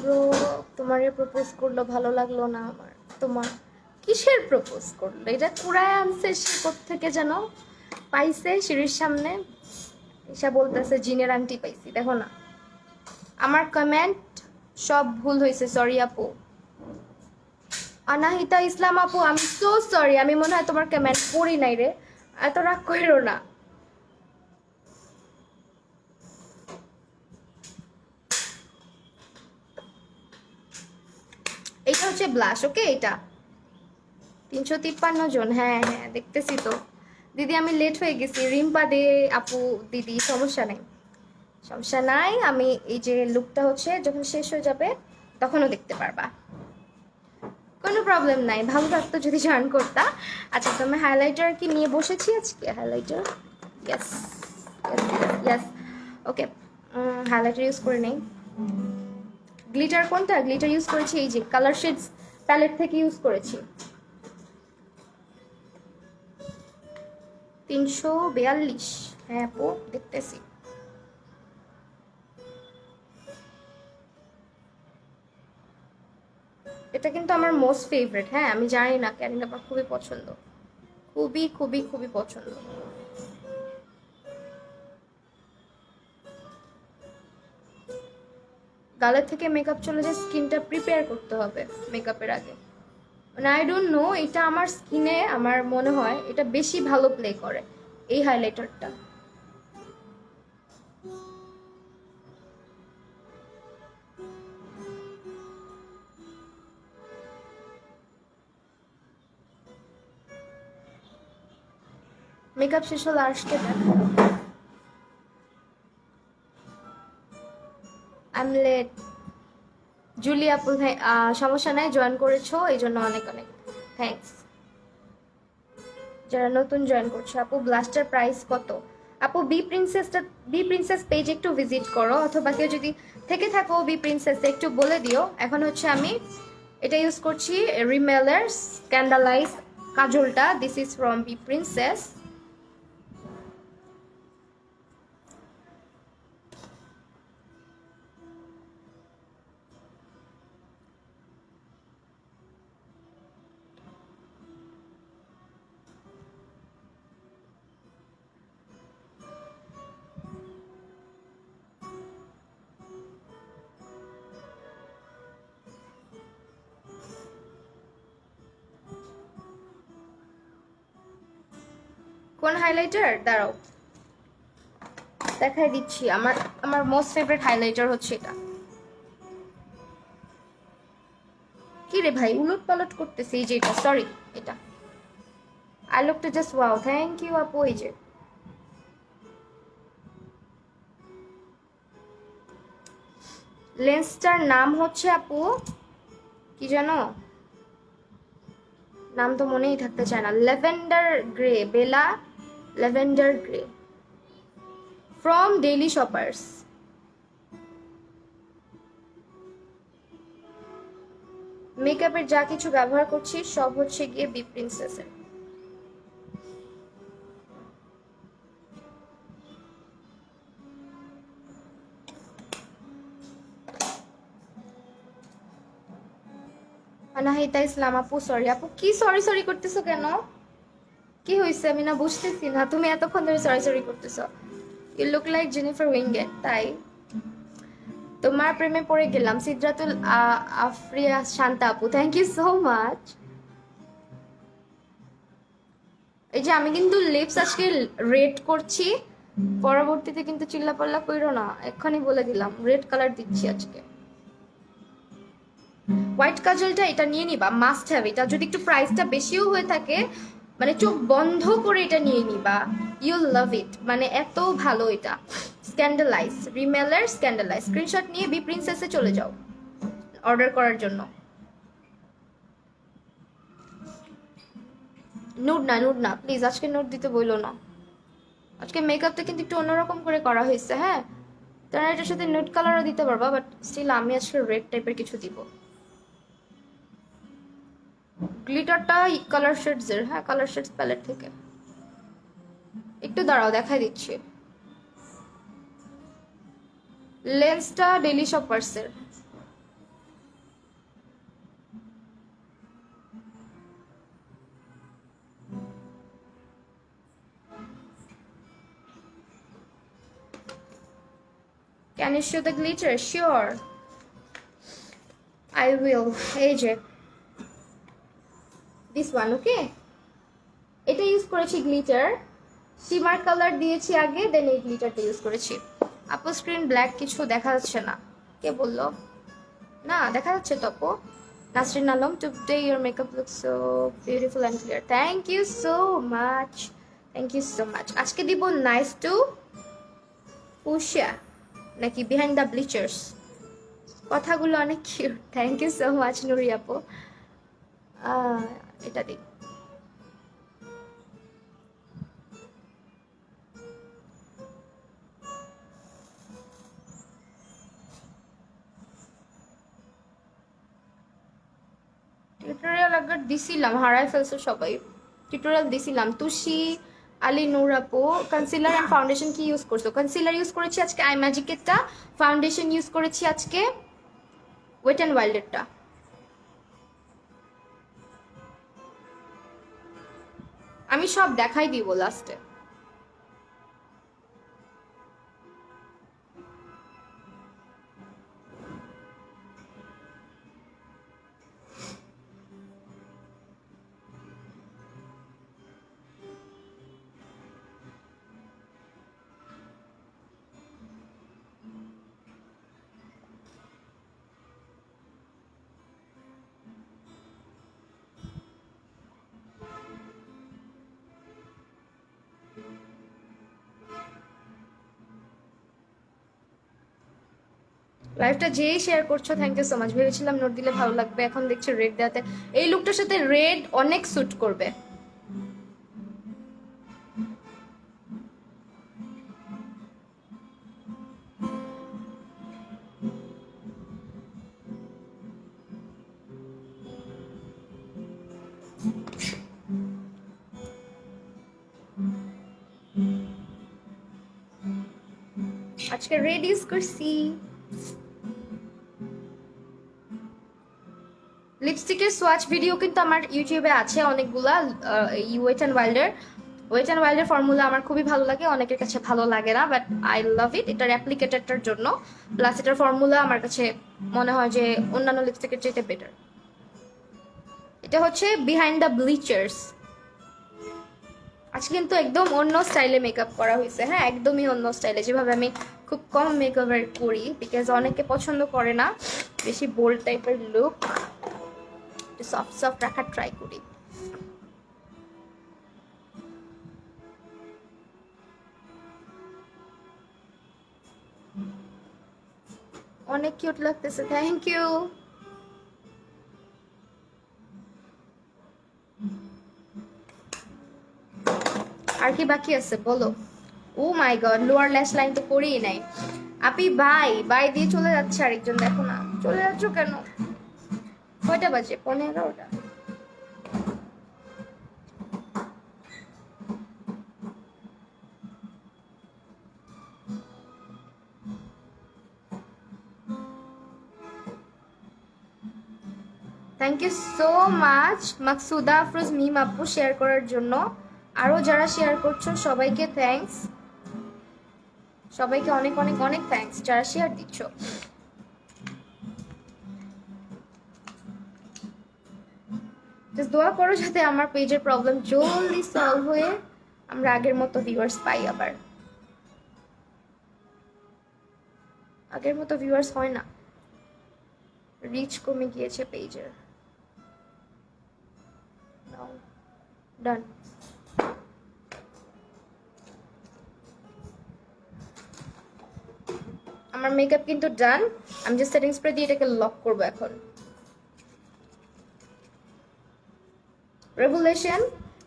ব্রো তোমারে প্রপোজ করলো, ভালো লাগলো না আমার। তোমার কিসের প্রপোজ করলো? এটা কুড়ায় আনছে সে থেকে যেন পাইছে সিঁড়ির সামনে, এসে বলতেছে জিনের আংটি পাইছি। দেখো না আমার কমেন্ট সব ভুল হয়েছে, সরি আপু। আনাহিতা ইসলাম আপু, আমি সো সরি, আমি মনে হয় তোমার কমেন্ট পড়ি নাই রে, এত রাগ করো না। এইটা হচ্ছে ব্লাশ, ওকে। এটা 353 জন, হ্যাঁ হ্যাঁ দেখতেছি তো। দিদি আমি লেট হয়ে গেছি, রিম্পা দে আপু দিদি, সমস্যা নেই সমস্যা নাই, আমি এই যে লুকটা হচ্ছে যখন শেষ হয়ে যাবে তখনও দেখতে পারবা, কোনো প্রবলেম নাই। ভালো থাকতো যদি জয়েন করতা। আচ্ছা তুমি হাইলাইটার কি নিয়ে বসেছি আজকে, highlighter, yes yes okay, highlighter use করে নেই। গ্লিটার কোনটা? গ্লিটার ইউজ করেছি এই যে কালার শেডস প্যালেট থেকে ইউজ করেছি। 342, হ্যাঁ আপু দেখতেছি। এটা কিন্তু আমার মোস্ট ফেভারিট, হ্যাঁ আমি জানি না কেন আমার খুবই পছন্দ, খুবই খুবই খুবই পছন্দ। গালের থেকে মেকআপ চলে যায়, স্কিনটা প্রিপেয়ার করতে হবে মেকআপের আগে। মানে আই ডোন্ট নো, এটা আমার স্কিনে আমার মনে হয় এটা বেশি ভালো প্লে করে এই হাইলাইটারটা। মেকআপ শেষ হলে আর্শকে দেখো। আমলেট জুলি আপু, সমস্যা নাই, জয়েন করেছো এই জন্য অনেক অনেক থ্যাঙ্কস। যারা নতুন জয়েন করছো, আপু ব্লাস্টার প্রাইস কত? আপু বি প্রিন্সেস পেজ একটু ভিজিট করো, অথবা কেউ যদি থেকে থাকো বি প্রিন্সেস একটু বলে দিও। এখন হচ্ছে আমি এটা ইউজ করছি, রিমেলের স্ক্যান্ডালাইজ কাজলটা, this is from B princess. কোন হাইলাইটার? দাঁড়াও দেখাই দিচ্ছি। আমার আমার মোস্ট ফেভারিট হাইলাইটার হচ্ছে এটা। কি রে ভাই উলট পালট করতেছে, এই যে এটা, সরি এটা। আই লুকটা জাস্ট ওয়াও, থ্যাংক ইউ আপু। এই যে লেন্সটার নাম হচ্ছে আপু কি জানো, নাম তো মনেই থাকতে চায় না। Lavender grey, Bella lavender grey from Daily Shoppers. মেকআপের যা কিছু ব্যবহার করছি সব হচ্ছে গিয়ে বি প্রিন্সেসের। আনাহিতা ইসলাম আপু, সরি আপু। কি সরি সরি করতেছো কেন? কি হয়েছে আমি না বুঝতেছি না, তুমি এতক্ষণ ধরে সরি সরি করতেছো। You look like Jennifer Wingate. তাই তোমার প্রেমে পড়ে গেলাম। সিদ্রাতুল আফরিয়া শান্তা আপু, থ্যাংক ইউ সো মাচ। এই যে আমি কিন্তু লিপস আজকে রেড করছি, পরবর্তীতে কিন্তু চিল্লাপাল্লা কইরো না, এক্ষুনি বলে দিলাম রেড কালার দিচ্ছি আজকে। হোয়াইট কাজলটা এটা নিয়ে নিবা, মাস্ট হ্যাভ। এটা যদি একটু প্রাইসটা বেশিও হয়ে থাকে, মানে চোখ বন্ধ করে এটা নিয়ে নিবা, ইউ লাভ ইট, মানে এত ভালো এটা। স্ক্যান্ডালাইজ, রিমেলের স্ক্যান্ডালাইজ। স্ক্রিনশট নিয়ে বি প্রিন্সেসে চলে যাও অর্ডার করার জন্য। নুড না প্লিজ, আজকে নোট দিতে বইলো না। আজকে মেকআপটা কিন্তু একটু অন্যরকম করে করা হয়েছে, হ্যাঁ। তোমরা এটার সাথে নুড কালারও দিতে পারবা, বাট স্টিল আমি আজকে রেড টাইপের কিছু দিব। গ্লিটারটা কালার শেডস এর, হ্যাঁ কালার শেডস প্যালেট থেকে। একটু দাঁড়াও দেখাই দিচ্ছি। লেন্সটা ডেইলি শপার্স এর। Can you show the glitter? Sure, I will. এই যে this one, okay? এটা ইউজ করেছি গ্লিটার, শিমার কালার দিয়েছি আগে, দেন এই গ্লিটারটা ইউজ করেছি। আপু স্ক্রিন ব্ল্যাক, কিছু দেখা যাচ্ছে না। কে বললো? না দেখা যাচ্ছে তো আপু। Nasrin Alam, today your makeup look so beautiful and clear. Thank you so much, thank you so much. আজকে দিব নাইস টু উশা নাকি বিহাইন্ড দ্য ব্লিচার্স। কথাগুলো অনেক cute, thank you so much Nuri আপু। এটা দিই। টিউটোরিয়াল একবার দিছিলাম, হারাই ফেলছো সবাই। টিউটোরিয়াল দিছিলাম। তুষি আলী নূর আপু, কনসিলার এন্ড ফাউন্ডেশন কি ইউজ করছো? কনসিলার ইউজ করেছি আজকে আই ম্যাজিকেরটা, ফাউন্ডেশন ইউজ করেছি আজকে ওয়েট অ্যান্ড ওয়াইল্ডেরটা। আমি সব দেখাই দিব লাস্টে। লাইভটা যেই শেয়ার করছো থ্যাংক ইউ সো মাচ। ভেবেছিলাম নোট দিলে ভালো লাগবে, এখন দেখছি রেড দেওয়াতে এই লুকটার সাথে রেড অনেক স্যুট করবে। আজকে রেড ইউজ করছি। লিপস্টিকের সোয়াচ ভিডিও কিন্তু আমার ইউটিউবে আছে অনেকগুলা। ওয়েট অ্যান্ড ওয়াইল্ডের ফর্মুলা আমার খুবই ভালো লাগে, অনেকের কাছে ভালো লাগে না, বাট আই লাভ ইট। এটার অ্যাপ্লিকেটারটার জন্য প্লাস এটার ফর্মুলা আমার কাছে মনে হয় যে অন্যান্য লিপস্টিকের চাইতে বেটার। এটা হচ্ছে বিহাইন্ড দ্য ব্লিচার্স। আজকে কিন্তু একদম অন্য স্টাইলে মেকআপ করা হয়েছে, হ্যাঁ একদমই অন্য স্টাইলে, যেভাবে আমি খুব কম মেকওভার করি, বিকজ অনেকে পছন্দ করে না বেশি বোল্ড টাইপের লুক, সফট সফট রাখার ট্রাই করি। অনেক কিউট লাগতেছে, থ্যাংক ইউ। আর কি বাকি আছে বলো? ও মাই গড, লোয়ার ল্যাশ লাইন তো করিই নাই। আপি বাই বাই দিয়ে চলে যাচ্ছে আরেকজন, দেখো না চলে যাচ্ছ কেন? কয়টা বাজে? 11:30। থ্যাংক ইউ সো মাচ মাকসুদা আফরোজ মিম আপু শেয়ার করার জন্য। আরো যারা শেয়ার করছো সবাইকে থ্যাঙ্কস, সবাইকে অনেক অনেক অনেক থ্যাঙ্কস যারা শেয়ার দিচ্ছ। জাস্ট দোয়া করো যাতে আমার পেজের প্রবলেম জলদি সলভ হয়ে আমরা আগের মতো ভিউয়ার্স পাই। আবার আগের মতো ভিউয়ার্স হয় না, রিচ কমে গিয়েছে পেজের। ডান। আমার মেকআপ কিন্তু ডান, আমি যে সেটিং স্প্রে দিয়ে এটাকে লক করবো এখন। রেভুলেশন,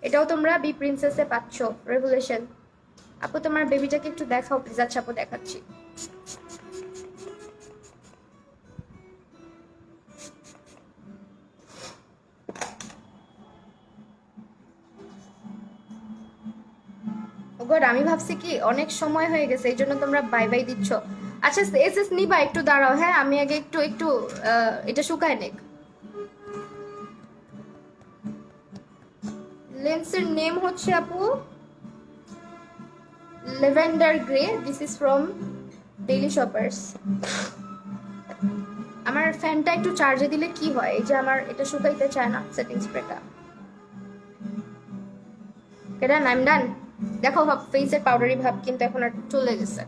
এটাও তোমরা বি প্রিন্সেসে পাচ্ছ। রেভুলেশন আপু তোমার বেবিটাকে একটু দেখাও প্লিজ। আচ্ছা আপু দেখাচ্ছি। গড, আমি ভাবছি কি অনেক সময় হয়ে গেছে এই জন্য তোমরা বাই বাই দিচ্ছ। আচ্ছা এস এস নিবা, একটু দাঁড়াও, হ্যাঁ আমি আগে একটু একটু এটা শুকায় নেক। লেন্সের নেম হচ্ছে আপু lavender grey, this is from Daily shoppers. আমার ফ্যানটা একটু চার্জে দিলে কি হয়, এই যে আমার এটা শুকাইতে চায় না সেটিং স্প্রেটা। কেডান আই এম ডান। দেখো ফেসের পাউডারি ভাব কিন্তু এখন আর চলে গেছে।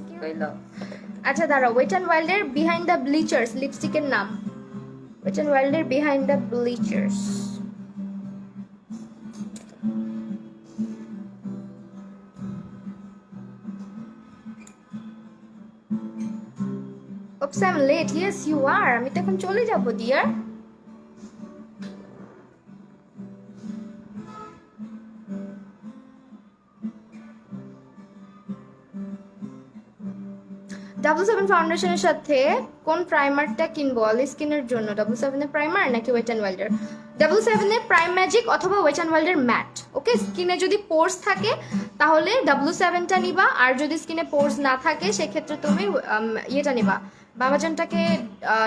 কি হইলো? আচ্ছা দাঁড়াও, ওয়েট অ্যান্ড ওয়াইল্ডের বিহাইন্ড দ্য ব্লিচার্স লিপস্টিকের নাম। ওয়েট অ্যান্ড ওয়াইল্ডের behind the bleachers. Oops, I'm late. Yes, you are. আমি তো এখন চলে যাব ডিয়ার। W7 ফাউন্ডেশনের সাথে কোন প্রাইমারটা কিনবো অয়েলি স্কিনের জন্য? W7 এর প্রাইমার নাকি ওয়েট অ্যান্ড ওয়াইল্ডের? W7 এর প্রাইম ম্যাজিক অথবা ওয়েট অ্যান্ড ওয়াইল্ডের ম্যাট। ওকে, স্কিনে যদি পোর্স থাকে তাহলে W7টা নিবা, আর যদি স্কিনে পোর্স না থাকে সেক্ষেত্রে তুমি ইয়েটা নিবা, বাবাজানটাকে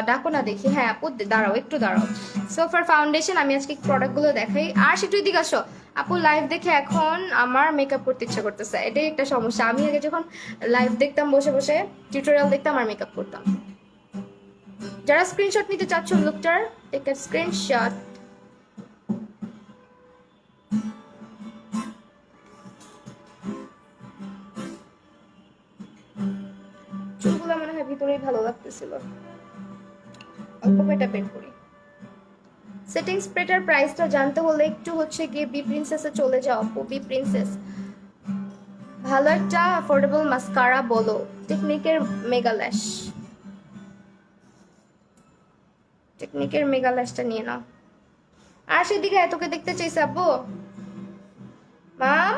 ডাকো না দেখি। হ্যাঁ আপু দাঁড়াও, একটু দাঁড়াও। সো ফর ফাউন্ডেশন আমি আজকে প্রোডাক্টগুলো দেখাই। আর সেটু এদিকে আসো আপু, লাইভ দেখে এখন আমার মেকআপ করতে ইচ্ছা করতেছে, এটাই একটা সমস্যা। আমি আগে যখন লাইভ দেখতাম বসে বসে, টিউটোরিয়াল দেখতাম আর মেকআপ করতাম। যারা স্ক্রিনশট নিতে চাচ্ছ লুকটার, টেক আ স্ক্রিনশট। চুলগুলো মনে হয় ভিতরেই ভালো লাগতেছিল, অল্প কয়টা বের করি। সেটিং স্প্রেটার প্রাইসটা জানতে হলে একটু হচ্ছে গিয়ে বি প্রিন্সেসে চলে যাও আপু। বি প্রিন্সেস ভালো একটা অ্যাফোর্ডেবল মাস্কারা বলো। টেকনিকের মেগা ল্যাশ, টেকনিকের মেগা ল্যাশটা নিয়ে নাও। আর সেদিকে তোকে দেখতে চাইছে আপু। মাম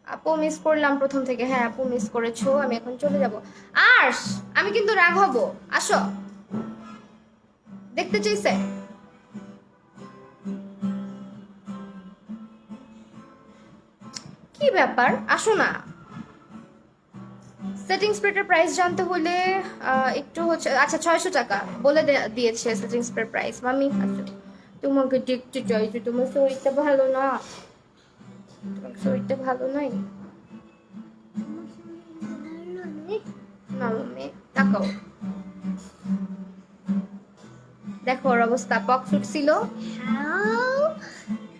আপু মিস করলাম প্রথম থেকে। হ্যাঁ আপু মিস করেছো, আমি এখন চলে যাব। আর আমি কিন্তু রাগ হব, আসো দেখতে চাইছে। কি ব্যাপার, আসো না। সেটিং স্প্রেটার প্রাইস জানতে হলে একটু হচ্ছে, আচ্ছা 600 টাকা বলে দিয়েছে সেটিং স্প্রে প্রাইস। মামি তোমাকে দেখতে চাইছি, তোমার শরীরটা ভালো না, তোমার শরীরটা ভালো নাই। না মেয়ে তাকাও, দেখো ওর অবস্থা, পক্স উঠছিল।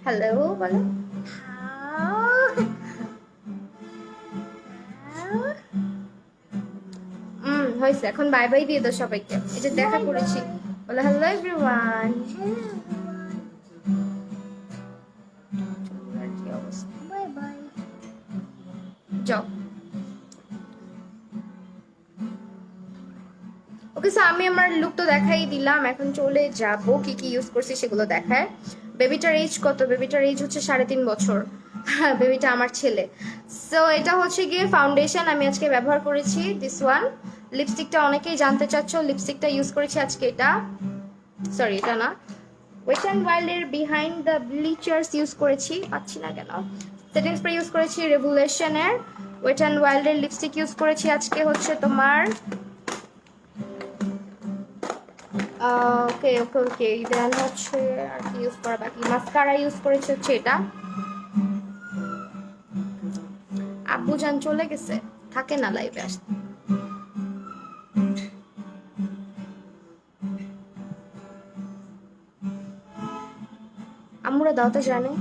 হ্যালো বলো। হয়েছে, এখন বাই বাই দিয়ে দাও সবাইকে, এটা দেখা করেছি। বলো হ্যালো এভরিওয়ান। কি অবস্থা, বাই বাই, যাও। ওকে সো আমি আমার লুক তো দেখাই দিলাম, এখন চলে যাব কি কি ইউজ করছি সেগুলো দেখায়। বেবিটার এজ কত? বেবিটার এজ হচ্ছে 3.5 বছর। হ্যাঁ, বেবিটা আমার ছেলে। সো এটা হচ্ছে গিয়ে ফাউন্ডেশন আমি আজকে ব্যবহার করেছি, দিস ওয়ান। লিপস্টিকটা অনেকেই জানতে চাচ্ছ, লিপস্টিকটা ইউজ করেছি আজকে এটা, সরি এটা না, ওয়েট অ্যান্ড ওয়াইল্ডের বিহাইন্ড দ্য ব্লিচার্স ইউজ করেছি, পাচ্ছি না কেন। সেটিং স্প্রে ইউজ করেছি রেভুলেশনের। ওয়েট অ্যান্ড ওয়াইল্ডের লিপস্টিক ইউজ করেছি আজকে হচ্ছে তোমার, ওকে ওকে ওকে, দেন হচ্ছে আর কি ইউজ করা বাকি, মাস্কারা ইউজ করেছি হচ্ছে এটা। আব্বুজান চলে গেছে, থাকে না লাইভে আসতে। আম্মুরা দাওতে জানে,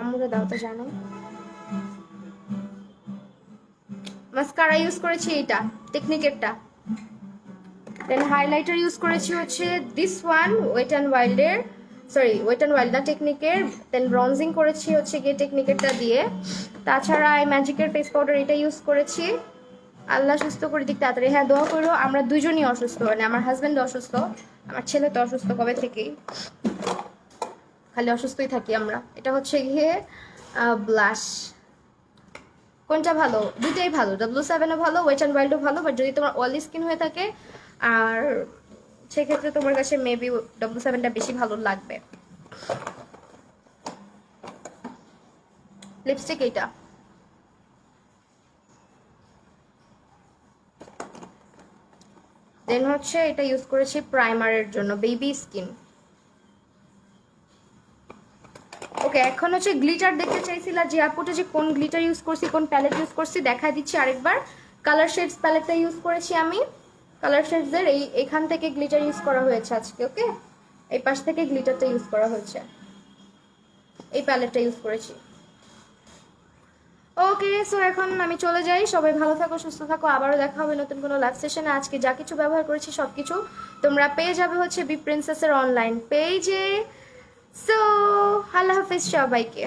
আম্মুরা দাওতে জানে। মাস্কারা ইউজ করেছি এটা টেকনিকেরটা। দেন হাইলাইটার ইউজ করেছি হচ্ছে দিস ওয়ান, ওয়েট অ্যান্ড ওয়াইল্ডের, সরি ওয়েট অ্যান্ড ওয়াইল্ড না, টেকনিকের। দেন ব্রনজিং করেছি হচ্ছে গিয়ে টেকনিকেরটা দিয়ে। তাছাড়া এই ম্যাজিকের ফেস পাউডার এটা ইউজ করেছি। আল্লাহ সুস্থ করে দিক তাড়াতাড়ি। হ্যাঁ দোয়া করো, আমরা দুজনই অসুস্থ, মানে আমার হাজব্যান্ড অসুস্থ, আমার ছেলে তো অসুস্থ কবে থেকেই, খালি অসুস্থই থাকি আমরা। এটা হচ্ছে গিয়ে ব্লাশ। কোনটা ভালো? দুইটাই ভালো, W7ও ভালো, ওয়েট অ্যান্ড ওয়াইল্ডও ভালো, বাট যদি তোমার অয়েলি স্কিন হয়ে থাকে আর সেক্ষেত্রে তোমার কাছে মেবি W7টা বেশি ভালো লাগবে। লিপস্টিক এইটা, দেন হচ্ছে এটা ইউজ করেছি প্রাইমারের জন্য, বেবি স্কিন। ওকে এখন হচ্ছে গ্লিটার দেখতে চাইছিলা যে আপুটা, যে কোন গ্লিটার ইউজ করছি, কোন প্যালেট ইউজ করছি, দেখা দিচ্ছি আরেকবার। কালার শেডস প্যালেটটা ইউজ করেছি আমি, কালার শেডসের এইখান থেকে গ্লিটার ইউজ করা হয়েছে আজকে। ওকে এই পাশ থেকে গ্লিটারটা ইউজ করা হয়েছে, এই প্যালেটটা ইউজ করেছি। ওকে সো এখন আমি চলে যাই, সবাই ভালো থাকো, সুস্থ থাকো, আবারও দেখা হবে নতুন কোনো লাইভ সেশনে। আজকে যা কিছু ব্যবহার করেছি সব কিছু তোমরা পেয়ে যাবে হচ্ছে বি প্রিন্সেসের অনলাইন পেজে। সো আল্লাহ হাফিজ সবাইকে।